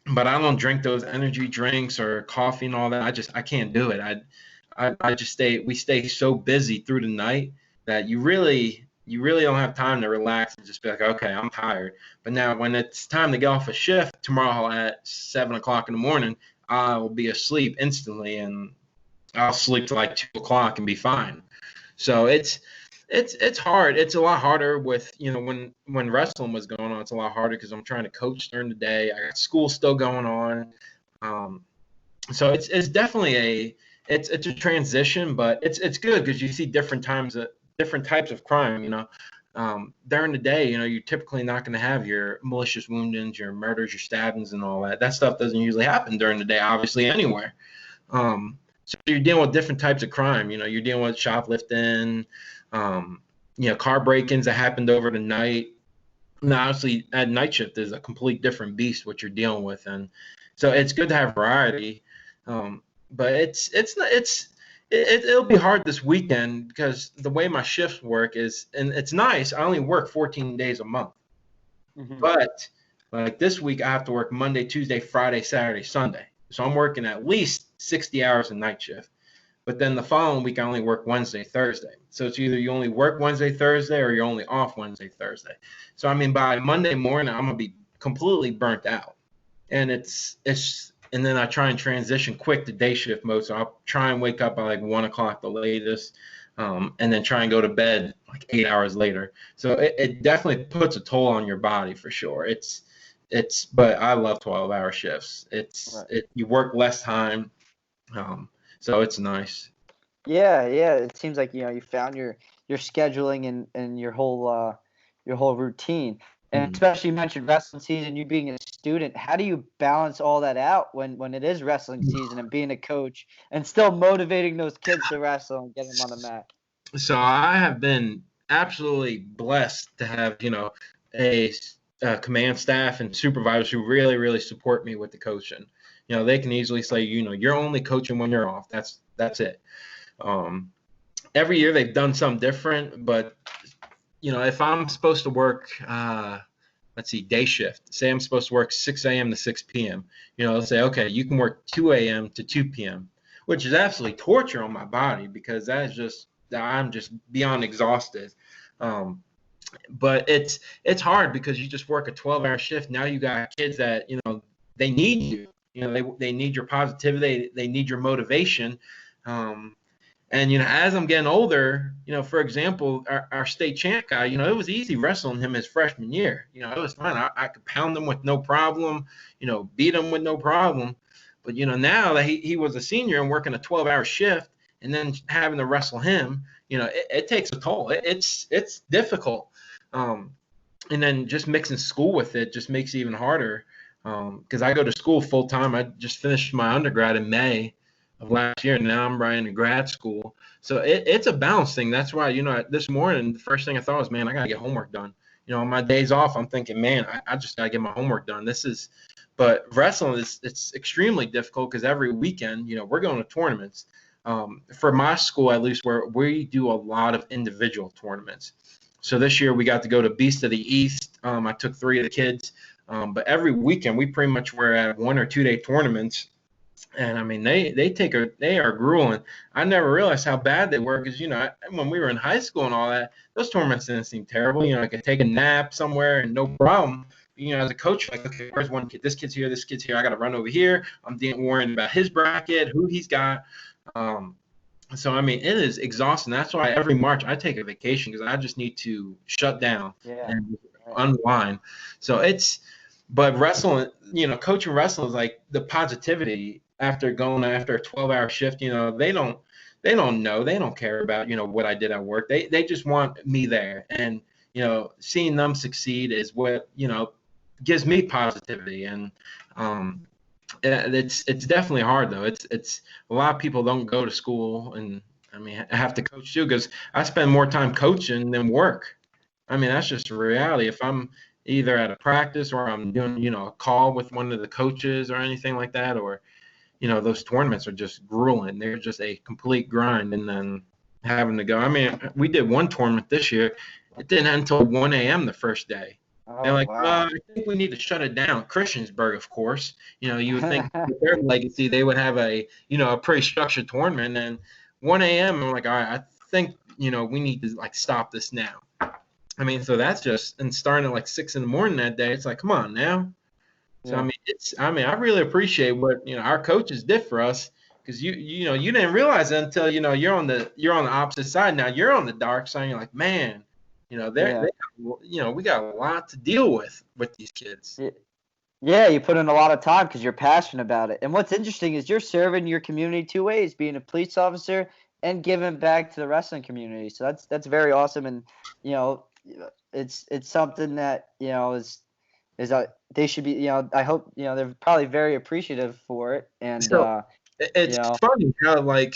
But I don't drink those energy drinks or coffee and all that. I can't do it. We stay so busy through the night that you really don't have time to relax and just be like, okay, I'm tired. But now when it's time to get off a shift tomorrow at 7 o'clock in the morning, I'll be asleep instantly, and I'll sleep till like 2 o'clock and be fine. So it's hard. It's a lot harder with, when wrestling was going on, it's a lot harder because I'm trying to coach during the day. I got school still going on. So it's definitely it's a transition, but it's good because you see different types of crime, during the day, you're typically not going to have your malicious woundings, your murders, your stabbings, and all that. That stuff doesn't usually happen during the day, obviously, anywhere. So you're dealing with different types of crime. You're dealing with shoplifting, car break-ins that happened over the night. Now, obviously, at night shift is a complete different beast what you're dealing with, and so it's good to have variety. But it'll be hard this weekend because the way my shifts work is, and it's nice, I only work 14 days a month. Mm-hmm. But like this week, I have to work Monday, Tuesday, Friday, Saturday, Sunday. So I'm working at least 60 hours a night shift. But then the following week, I only work Wednesday, Thursday. So it's either you only work Wednesday, Thursday, or you're only off Wednesday, Thursday. So I mean, by Monday morning, I'm gonna be completely burnt out. And and then I try and transition quick to day shift mode. So I'll try and wake up by like 1 o'clock the latest, and then try and go to bed like 8 hours later. So it definitely puts a toll on your body for sure. But I love 12-hour shifts. You work less time, so it's nice. Yeah. It seems like you found your scheduling and your whole routine. And especially you mentioned wrestling season, you being a student. How do you balance all that out when it is wrestling season and being a coach and still motivating those kids to wrestle and get them on the mat? So I have been absolutely blessed to have, a command staff and supervisors who really, really support me with the coaching. They can easily say, you're only coaching when you're off. That's it. Every year they've done something different, but if I'm supposed to work, day shift, say I'm supposed to work 6 a.m. to 6 p.m., they'll say, okay, you can work 2 a.m. to 2 p.m., which is absolutely torture on my body because I'm just beyond exhausted. But it's hard because you just work a 12-hour shift. Now you got kids that, they need you. They need your positivity. They need your motivation. And, as I'm getting older, for example, our state champ guy, it was easy wrestling him his freshman year. It was fine. I could pound him with no problem, beat him with no problem. But, now that he was a senior and working a 12-hour shift and then having to wrestle him, it takes a toll. It's difficult. And then just mixing school with it just makes it even harder. because I go to school full time. I just finished my undergrad in May of last year, and now I'm right into grad school. So it's a balance thing. That's why, this morning, the first thing I thought was, man, I got to get homework done. On my days off, I'm thinking, man, I just got to get my homework done. But wrestling it's extremely difficult because every weekend, we're going to tournaments. For my school, at least, where we do a lot of individual tournaments. So this year we got to go to Beast of the East. I took 3 of the kids. But every weekend we pretty much were at 1 or 2 day tournaments. And I mean, they are grueling. I never realized how bad they were because, when we were in high school and all that, those tournaments didn't seem terrible. I could take a nap somewhere and no problem. As a coach, like, okay, where's one kid? This kid's here. This kid's here. I got to run over here. I'm worrying about his bracket, who he's got. So, I mean, it is exhausting. That's why every March I take a vacation because I just need to shut down and unwind. So but wrestling, coaching wrestling is like the positivity after a 12-hour shift. They don't know. They don't care about, what I did at work. They just want me there. And, seeing them succeed is what, gives me positivity. And, it's definitely hard though. It's a lot of people don't go to school, and I mean, I have to coach too because I spend more time coaching than work. I mean, that's just a reality. If I'm either at a practice or I'm doing, a call with one of the coaches or anything like that, or, those tournaments are just grueling. They're just a complete grind, and then having to go. I mean, we did one tournament this year. It didn't end until 1 a.m. the first day. They're like, wow. I think we need to shut it down. Christiansburg, of course. You would think with their legacy, they would have a pretty structured tournament. And 1 a.m., I'm like, all right, I think, we need to, like, stop this now. I mean, so that's and starting at like 6 in the morning that day, it's like, come on now. So, I mean, I really appreciate what, our coaches did for us because you didn't realize it until, you're on the opposite side. Now you're on the dark side. You're like, man, we got a lot to deal with these kids. Yeah, you put in a lot of time because you're passionate about it. And what's interesting is you're serving your community 2 ways, being a police officer and giving back to the wrestling community. So that's very awesome. And, it's something that, they should be, I hope, they're probably very appreciative for it. And, so, it's funny how, like,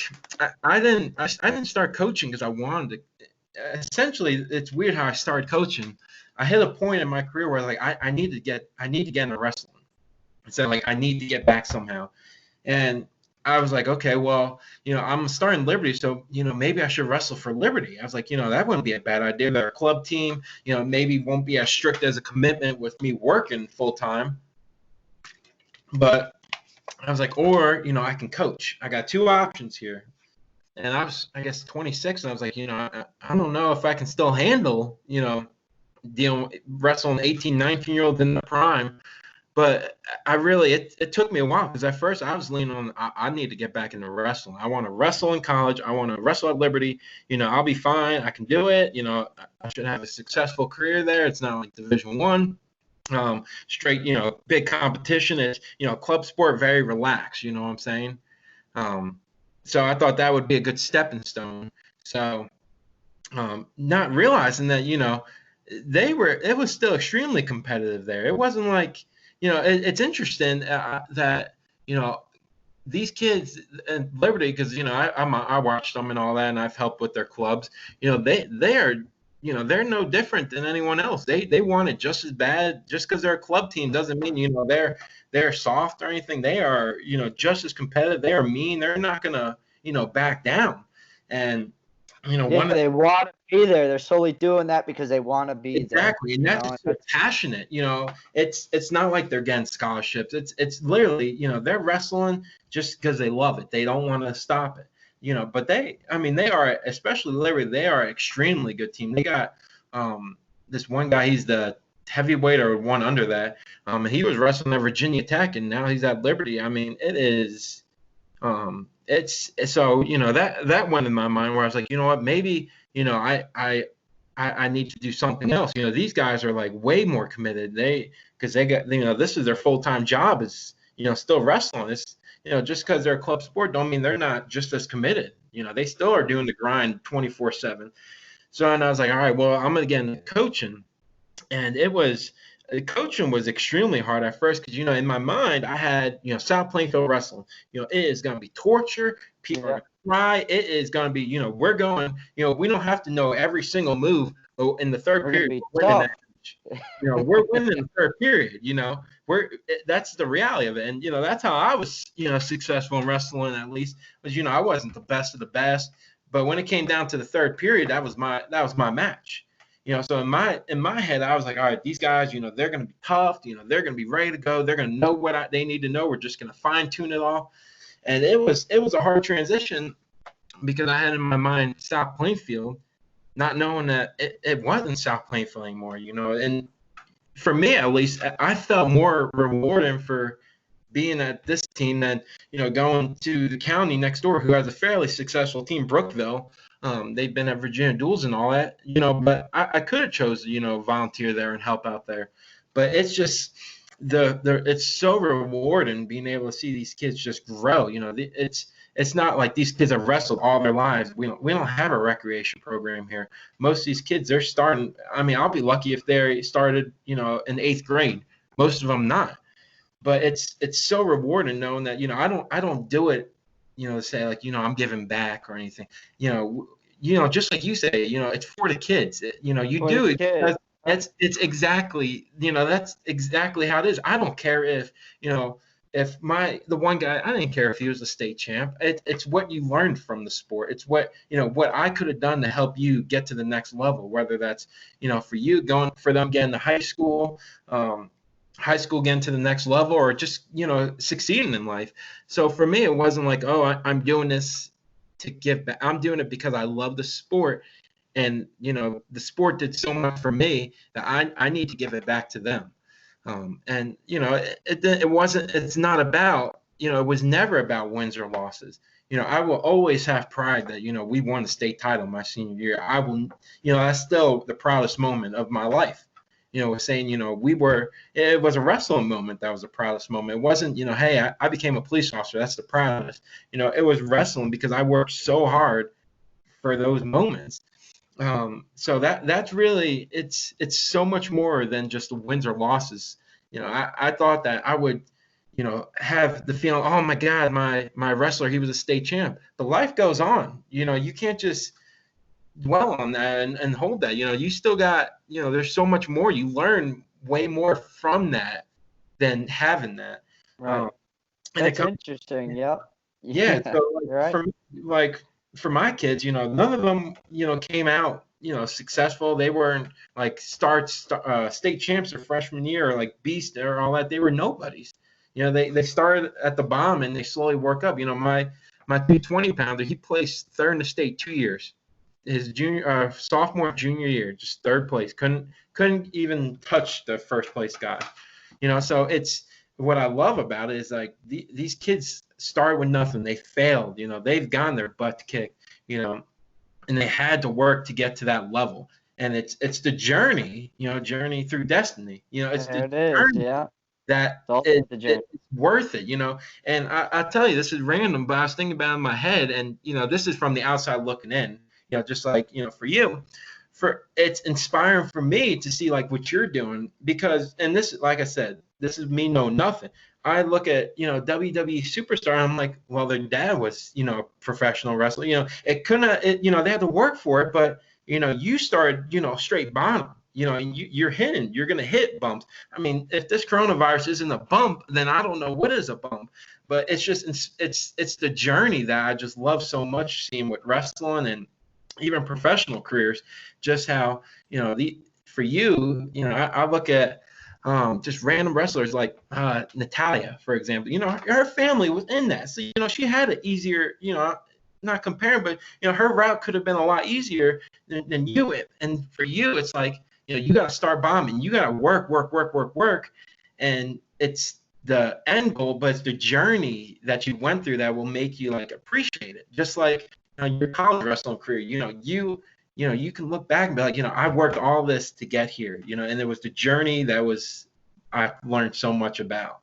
I didn't start coaching because I wanted to. Essentially, it's weird how I started coaching. I hit a point in my career where, like, I need to get into wrestling. So, like, I need to get back somehow. And I was like, okay, well, I'm starting Liberty, so, maybe I should wrestle for Liberty. I was like, that wouldn't be a bad idea. They're a club team, maybe won't be as strict as a commitment with me working full time. But I was like, or, I can coach. I got 2 options here. And I was, I guess, 26, and I was like, I don't know if I can still handle, wrestling 18, 19-year-olds in the prime. But I really, it took me a while because at first I was leaning on, I need to get back into wrestling. I want to wrestle in college. I want to wrestle at Liberty. I'll be fine. I can do it. I should have a successful career there. It's not like Division I. Straight, big competition. It's, club sport, very relaxed. You know what I'm saying? So I thought that would be a good stepping stone. So not realizing that, it was still extremely competitive there. It wasn't like, it's interesting that, these kids at Liberty, because, I watched them and all that, and I've helped with their clubs, they are, they're no different than anyone else. They want it just as bad. Just because they're a club team doesn't mean, they're soft or anything. They are, just as competitive. They are mean. They're not going to, back down. And, they want to be there. They're solely doing that because they want to be there. Exactly. And that's passionate. It's not like they're getting scholarships. It's literally, they're wrestling just because they love it. They don't want to stop it. But they are, especially Liberty, they are an extremely good team. They got this one guy, he's the heavyweight or one under that. He was wrestling at Virginia Tech, and now he's at Liberty. I mean, it is, it's so, that went in my mind where I was like, you know what, maybe, I need to do something else. These guys are like way more committed. Because they got, this is their full-time job is, still wrestling. It's, just because they're a club sport don't mean they're not just as committed. They still are doing the grind 24/7. So, and I was like, all right, well, I'm going to get into coaching. And it was, the coaching was extremely hard at first because, in my mind, I had, South Plainfield wrestling. It is going to be torture. People are going to cry. It is going to be, we're going, we don't have to know every single move. But in the third We're period, gonna be we're winning tough. that. We're winning the third period. That's the reality of it. And, that's how I was, successful in wrestling, at least, was, I wasn't the best of the best. But when it came down to the third period, that was my match. So in my head, I was like, all right, these guys, they're going to be tough. They're going to be ready to go. They're going to know what they need to know. We're just going to fine tune it all. And it was a hard transition because I had in my mind South Plainfield, not knowing that it wasn't South Plainfield anymore, And for me, at least, I felt more rewarding for being at this team than, going to the county next door who has a fairly successful team, Brookville. They've been at Virginia Duels and all that, but I could have chose to, volunteer there and help out there. But it's just it's so rewarding being able to see these kids just grow. It's not like these kids have wrestled all their lives. We don't have a recreation program here. Most of these kids, they're starting. I mean, I'll be lucky if they started, in 8th grade. Most of them not. But it's so rewarding knowing that, I don't do it, to say like, I'm giving back or anything. Just like you say, it's for the kids. You do it because it's exactly, that's exactly how it is. I don't care if, if the one guy, I didn't care if he was a state champ. It's what you learned from the sport. It's what, what I could have done to help you get to the next level, whether that's, for you going for them getting to high school getting to the next level, or just, succeeding in life. So for me, it wasn't like, oh, I'm doing this to give back. I'm doing it because I love the sport. And, the sport did so much for me that I need to give it back to them. And, it's not about, it was never about wins or losses. I will always have pride that, we won the state title my senior year. I will, that's still the proudest moment of my life. Saying, it was a wrestling moment that was the proudest moment. It wasn't, hey, I became a police officer. That's the proudest. It was wrestling because I worked so hard for those moments. So that's really, it's so much more than just the wins or losses. I thought that I would, have the feeling, oh my God, my wrestler, he was a state champ. But life goes on. You can't just dwell on that and hold that. You still got, there's so much more. You learn way more from that than having that. Right. That's interesting. Yeah. Yeah. So for my kids, none of them, came out, successful. They weren't like state champs their freshman year, or like beast or all that. They were nobodies. They started at the bottom and they slowly work up. My 220 pounder, he placed third in the state 2 years. His sophomore, junior year, just third place. Couldn't even touch the first place guy. So it's what I love about it is like these kids started with nothing. They failed. They've gotten their butt kicked. And they had to work to get to that level. And it's the journey. Journey through destiny. It's the journey. Yeah. That it's worth it, And I tell you, this is random, but I was thinking about it in my head, and this is from the outside looking in. Just like, for you, it's inspiring for me to see like what you're doing, because, and this, like I said, this is me know nothing. I look at, WWE superstar, and I'm like, well, their dad was, professional wrestler, they had to work for it, but, you started, straight bottom, and you're going to hit bumps. I mean, if this coronavirus isn't a bump, then I don't know what is a bump. But it's just, it's the journey that I just love so much, seeing with wrestling and even professional careers, just how, for you, I look at just random wrestlers like Natalia, for example. Her family was in that. So, she had it easier, not comparing, but, her route could have been a lot easier than you. And for you, it's like, you got to start bombing. You got to work. And it's the end goal, but it's the journey that you went through that will make you like appreciate it. Just like, your college wrestling career, you can look back and be like, I worked all this to get here, and it was the journey that I learned so much about,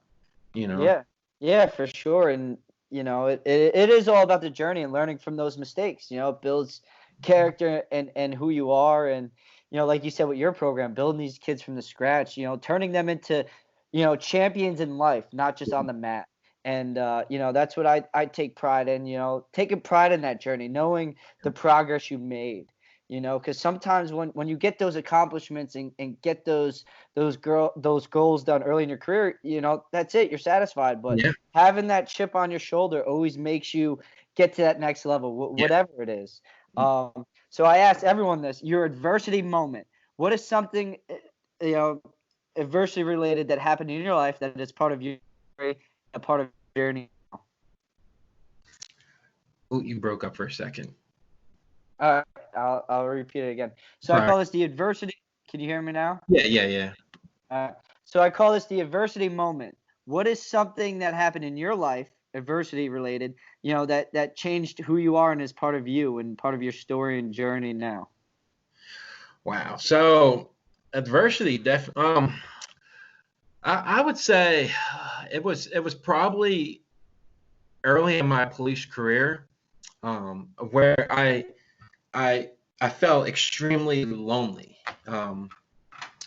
Yeah, for sure. And, it is all about the journey and learning from those mistakes. It builds character and who you are. And, like you said with your program, building these kids from the scratch, turning them into, champions in life, not just on the mat. And, that's what I take pride in, taking pride in that journey, knowing the progress you made, because sometimes when you get those accomplishments and get those goals done early in your career, that's it, you're satisfied. But Yeah. having that chip on your shoulder always makes you get to that next level, whatever it is. So I asked everyone this: your adversity moment. What is something, adversity related that happened in your life that is part of your story, a part of your journey? Oh, you broke up for a second. I'll repeat it again. So I call this the adversity. Can you hear me now? Yeah. So I call this the adversity moment. What is something that happened in your life, adversity related, that changed who you are and is part of you and part of your story and journey now? Wow. So adversity, I would say it was probably early in my police career, where I felt extremely lonely,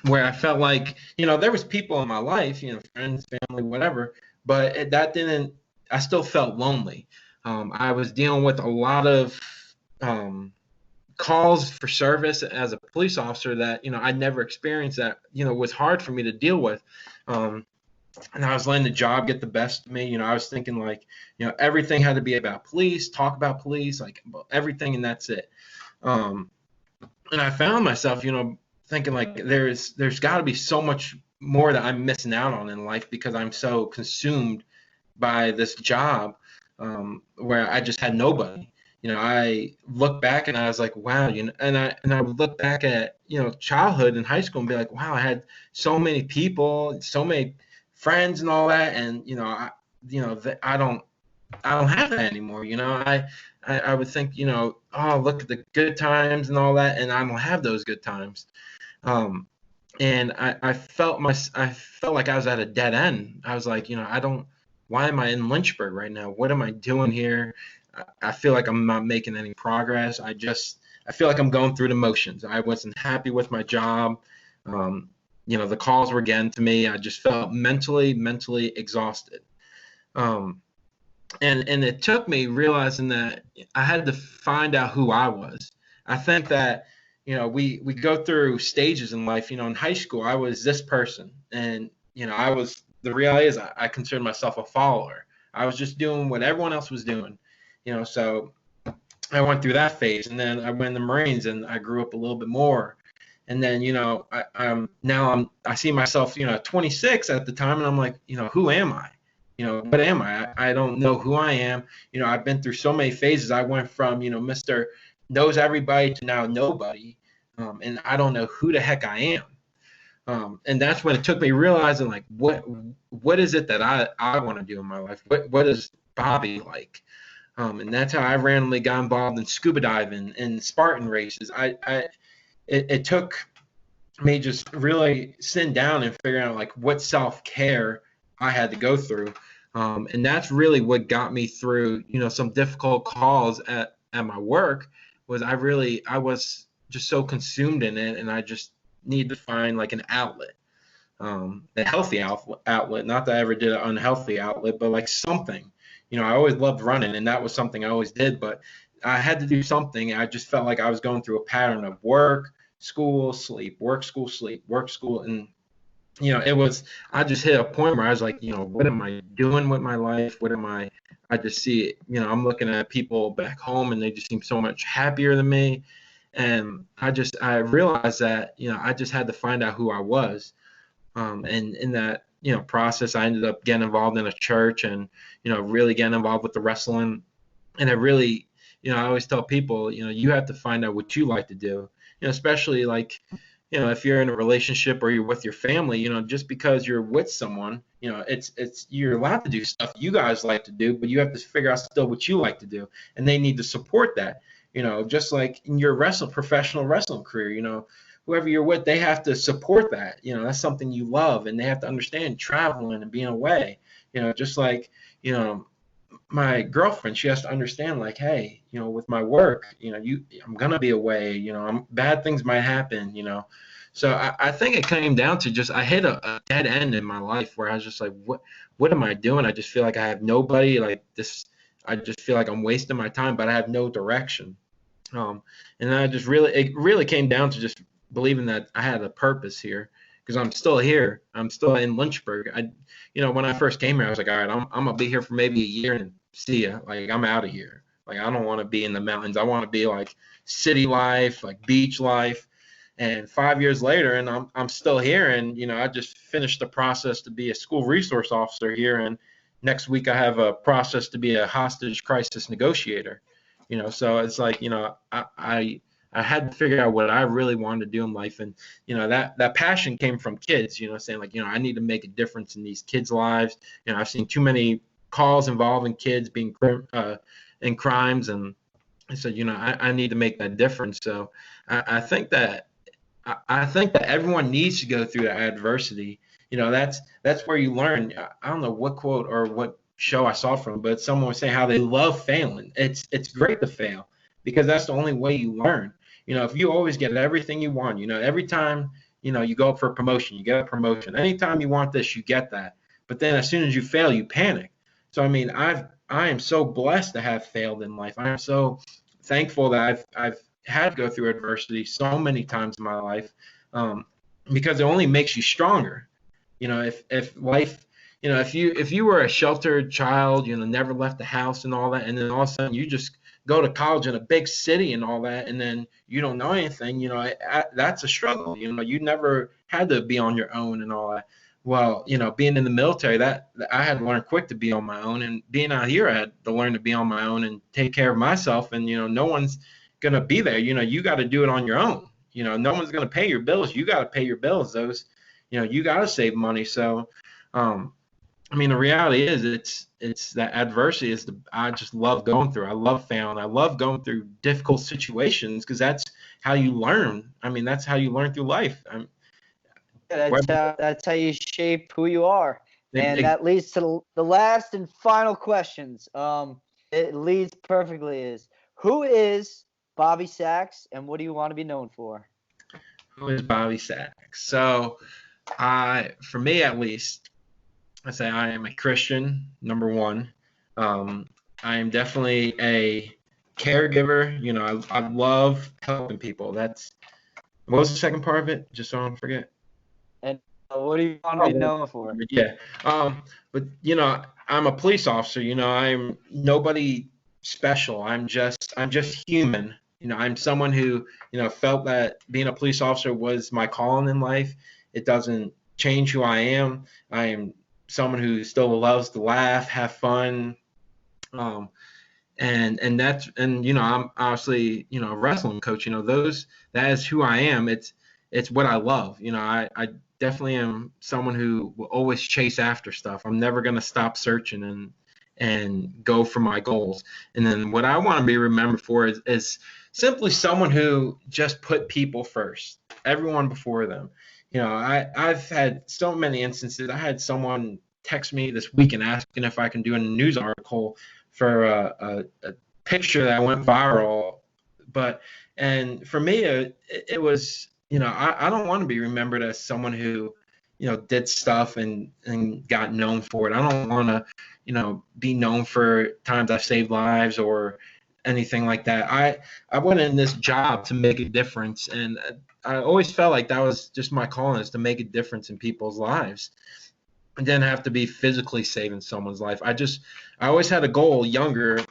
where I felt like, there was people in my life, friends, family, whatever, but I still felt lonely. I was dealing with a lot of calls for service as a police officer that, I never experienced, that, was hard for me to deal with. And I was letting the job get the best of me. I was thinking like, everything had to be about police, talk about police, like everything, and that's it. And I found myself, thinking like there's got to be so much more that I'm missing out on in life because I'm so consumed by this job, where I just had nobody. I look back and I was like, wow, and I would look back at, childhood and high school and be like, wow, I had so many people, so many friends and all that, and I don't have that anymore. I would think, oh, look at the good times and all that, and I don't have those good times. And I felt like I was at a dead end. I was like, why am I in Lynchburg right now? What am I doing here? I feel like I'm not making any progress. I feel like I'm going through the motions. I wasn't happy with my job. The calls were getting to me. I just felt mentally exhausted. And it took me realizing that I had to find out who I was. I think that, we go through stages in life. In high school, I was this person. And, the reality is I considered myself a follower. I was just doing what everyone else was doing. So I went through that phase, and then I went in the Marines, and I grew up a little bit more. And then, I see myself, 26 at the time, and I'm like, who am I? What am I? I don't know who I am. I've been through so many phases. I went from, Mr. knows everybody to now nobody. And I don't know who the heck I am. And that's when it took me realizing, like, what is it that I want to do in my life? What is Bobby like? And that's how I randomly got involved in scuba diving and Spartan races. It took me just really sitting down and figuring out like what self-care I had to go through. And that's really what got me through, some difficult calls at my work. Was I was just so consumed in it, and I just needed to find like an outlet, a healthy outlet. Not that I ever did an unhealthy outlet, but like something. I always loved running, and that was something I always did, but I had to do something. I just felt like I was going through a pattern of work, school, sleep, work, school, sleep, work, school. And, I just hit a point where I was like, what am I doing with my life? I just see it, I'm looking at people back home, and they just seem so much happier than me. And I realized that, I just had to find out who I was. And in that, process, I ended up getting involved in a church and, really getting involved with the wrestling. And I really, I always tell people, you have to find out what you like to do, especially like, if you're in a relationship or you're with your family, just because you're with someone, you're allowed to do stuff you guys like to do, but you have to figure out still what you like to do. And they need to support that, just like in your professional wrestling career, whoever you're with, they have to support that. That's something you love, and they have to understand traveling and being away. Just like, my girlfriend, she has to understand, like, hey, with my work, I'm gonna be away, bad things might happen, So I think it came down to just I hit a dead end in my life where I was just like, what am I doing? I just feel like I have nobody, like this. I just feel like I'm wasting my time, but I have no direction. And then it really came down to just believing that I had a purpose here, because I'm still here. I'm still in Lynchburg. When I first came here, I was like, all right, I'm gonna be here for maybe a year and see ya. Like, I'm out of here. Like, I don't want to be in the mountains. I want to be like city life, like beach life. And 5 years later, and I'm still here. And I just finished the process to be a school resource officer here. And next week I have a process to be a hostage crisis negotiator. So it's like, I had to figure out what I really wanted to do in life. And, that passion came from kids, saying like, I need to make a difference in these kids' lives. I've seen too many calls involving kids being in crimes. And I said, I need to make that difference. So I think that everyone needs to go through that adversity. That's where you learn. I don't know what quote or what show I saw from, but someone was saying how they love failing. It's great to fail, because that's the only way you learn. If you always get everything you want, every time, you go up for a promotion, you get a promotion. Anytime you want this, you get that. But then as soon as you fail, you panic. So, I mean, I am so blessed to have failed in life. I am so thankful that I've had to go through adversity so many times in my life, because it only makes you stronger. If life, if you were a sheltered child, never left the house and all that, and then all of a sudden you just go to college in a big city and all that, and then you don't know anything, that's a struggle. You never had to be on your own and all that. Well, being in the military, that I had to learn quick to be on my own, and being out here, I had to learn to be on my own and take care of myself. And no one's gonna be there. You got to do it on your own. No one's gonna pay your bills. You got to pay your bills. You got to save money. So, I mean, the reality is, it's that adversity I just love going through. I love failing. I love going through difficult situations, because that's how you learn. I mean, that's how you learn through life. That's how you shape who you are. And that leads to the last and final questions. It leads perfectly is, who is Bobby Sachs, and what do you want to be known for? Who is Bobby Sachs? So, for me at least, I say I am a Christian, number one. I am definitely a caregiver. I love helping people. What was the second part of it? Just so I don't forget. And what do you want to be known for? Yeah. But I'm a police officer. I'm nobody special. I'm just human. I'm someone who, felt that being a police officer was my calling in life. It doesn't change who I am. I am someone who still loves to laugh, have fun. I'm obviously, a wrestling coach. That is who I am. It's what I love. I definitely am someone who will always chase after stuff. I'm never going to stop searching and go for my goals. And then what I want to be remembered for is simply someone who just put people first, everyone before them. I've had so many instances. I had someone text me this weekend asking if I can do a news article for a picture that went viral. And for me, it was, I don't want to be remembered as someone who, did stuff and got known for it. I don't want to, be known for times I've saved lives or anything like that. I went in this job to make a difference, and I always felt like that was just my calling, is to make a difference in people's lives. I didn't have to be physically saving someone's life. I always had a goal, younger,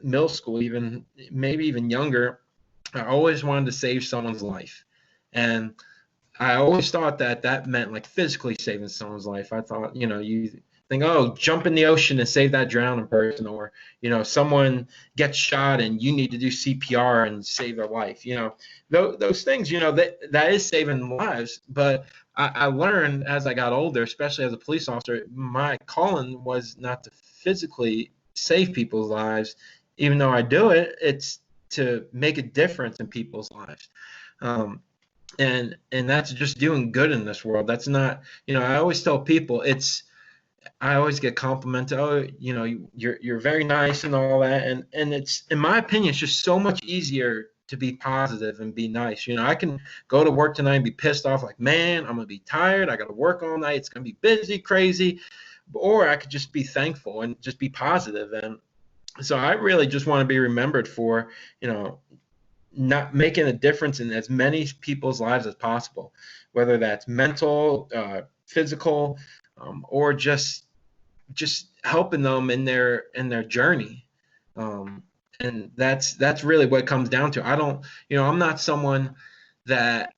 middle school, maybe even younger. I always wanted to save someone's life. And I always thought that meant like physically saving someone's life. I thought, you think, oh, jump in the ocean and save that drowning person, or, someone gets shot and you need to do CPR and save their life. Those things, that is saving lives. But I learned as I got older, especially as a police officer, my calling was not to physically save people's lives. Even though I do it, it's to make a difference in people's lives. And that's just doing good in this world. That's not, I always tell people, it's I always get complimented. Oh, you're very nice and all that. And it's, in my opinion, it's just so much easier to be positive and be nice. I can go to work tonight and be pissed off, like, man, I'm gonna be tired. I got to work all night. It's gonna be busy, crazy. Or I could just be thankful and just be positive. And so I really just want to be remembered for, not making a difference in as many people's lives as possible, whether that's mental, physical, or just helping them in their journey. And that's really what it comes down to. I don't, I'm not someone that,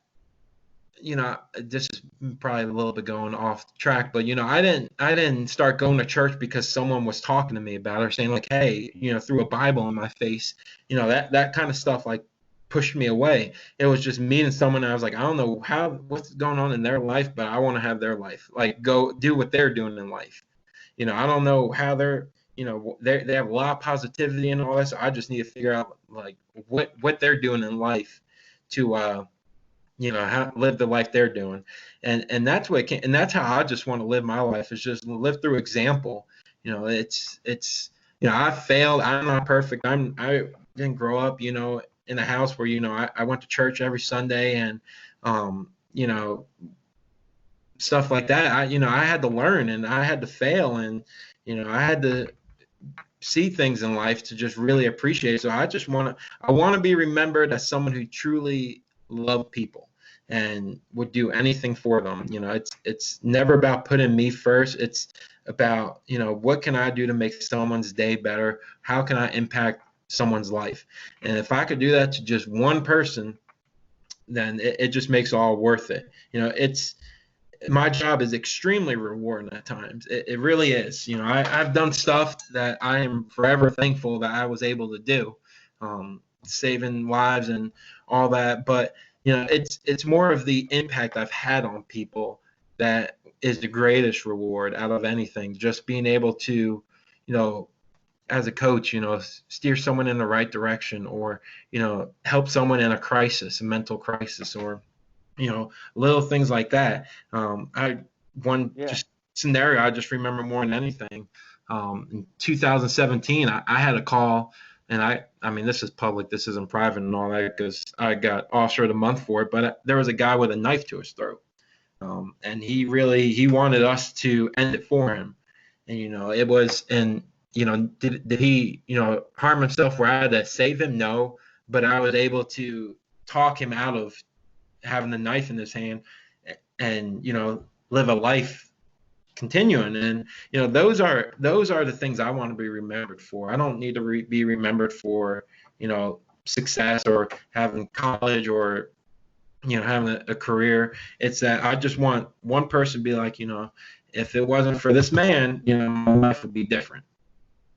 this is probably a little bit going off track, but I didn't start going to church because someone was talking to me about it or saying like, hey, threw a Bible in my face. That kind of stuff like pushed me away. It was just meeting someone. I was like, I don't know what's going on in their life, but I want to have their life. Like, go do what they're doing in life. I don't know how they have a lot of positivity and all that. So I just need to figure out like what they're doing in life to live the life they're doing. And that's what and that's how I just want to live my life, is just live through example. It's I failed. I'm not perfect. I didn't grow up, in a house where, I went to church every Sunday and, stuff like that. I had to learn and I had to fail and, I had to see things in life to just really appreciate it. So I want to be remembered as someone who truly loved people and would do anything for them. It's never about putting me first. It's about, what can I do to make someone's day better? How can I impact someone's life? And if I could do that to just one person, then it just makes all worth it. My job is extremely rewarding at times. It really is. I've done stuff that I am forever thankful that I was able to do, saving lives and all that. But it's more of the impact I've had on people that is the greatest reward out of anything. Just being able to, as a coach, steer someone in the right direction, or, help someone in a crisis, a mental crisis, or, little things like that. Just scenario I just remember more than anything. In 2017, I had a call, and I mean, this is public, this isn't private and all that, because I got Officer of the Month for it, but there was a guy with a knife to his throat. And he wanted us to end it for him. And, it was, and, did he, harm himself where I had to save him? No, but I was able to talk him out of having the knife in his hand and, live a life continuing. And, those are the things I want to be remembered for. I don't need to be remembered for, success or having college or, having a career. It's that I just want one person to be like, if it wasn't for this man, my life would be different.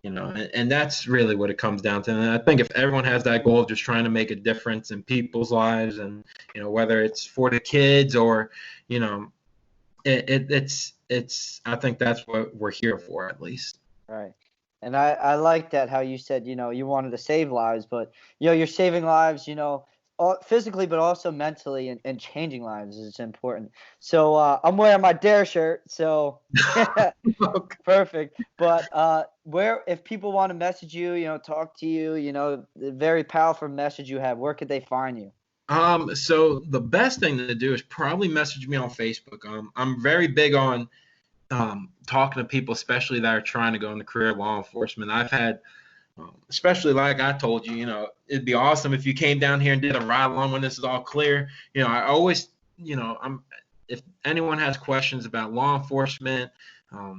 And that's really what it comes down to. And I think if everyone has that goal of just trying to make a difference in people's lives, and whether it's for the kids or it's I think that's what we're here for, at least. Right. And I like that, how you said, you wanted to save lives, but you're saving lives, physically, but also mentally, and changing lives is important. So I'm wearing my Dare shirt, so perfect. But if people want to message you, talk to you, the very powerful message you have, where could they find you? So the best thing to do is probably message me on Facebook. I'm very big on talking to people, especially that are trying to go in the career of law enforcement. I've had, especially like I told you, it'd be awesome if you came down here and did a ride along when this is all clear. I always, if anyone has questions about law enforcement, like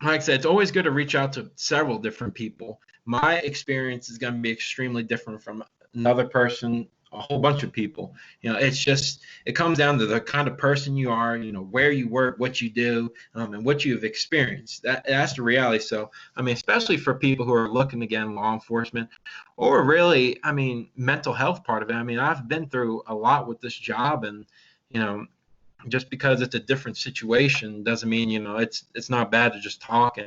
I said, it's always good to reach out to several different people. My experience is going to be extremely different from another person, a whole bunch of people. It comes down to the kind of person you are, where you work, what you do, and what you've experienced. That's the reality. So, especially for people who are looking to get in law enforcement, or really, mental health part of it. I've been through a lot with this job, and, just because it's a different situation doesn't mean, it's not bad to just talk.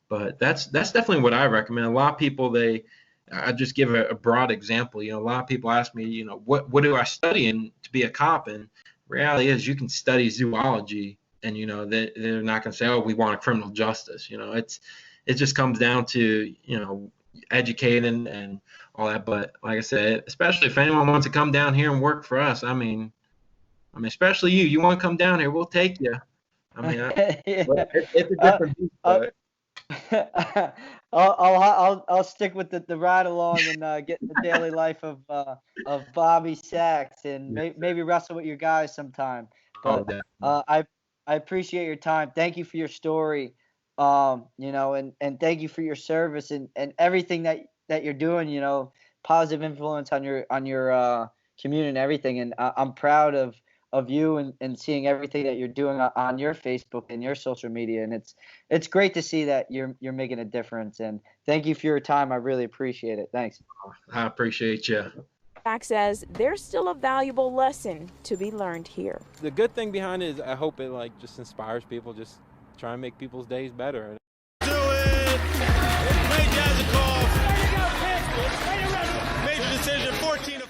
But that's definitely what I recommend. A lot of people, I just give a broad example. A lot of people ask me, what do I study to be a cop? And reality is, you can study zoology and they're not going to say, oh, we want a criminal justice. It just comes down to educating and all that. But like I said, especially if anyone wants to come down here and work for us, I mean, especially you want to come down here, we'll take you. I mean, it's a different beast, but I'll stick with the ride along and get the daily life of Bobby Sachs, and maybe wrestle with your guys sometime. But I appreciate your time. Thank you for your story, and thank you for your service and everything that you're doing. Positive influence on your community and everything. And I'm proud of you and seeing everything that you're doing on your Facebook and your social media. And it's great to see that you're making a difference. And thank you for your time. I really appreciate it. Thanks. I appreciate you. Zach says there's still a valuable lesson to be learned here. The good thing behind it is I hope it just inspires people, just try and make people's days better. Do it. Great guys a call. Major decision, 14 to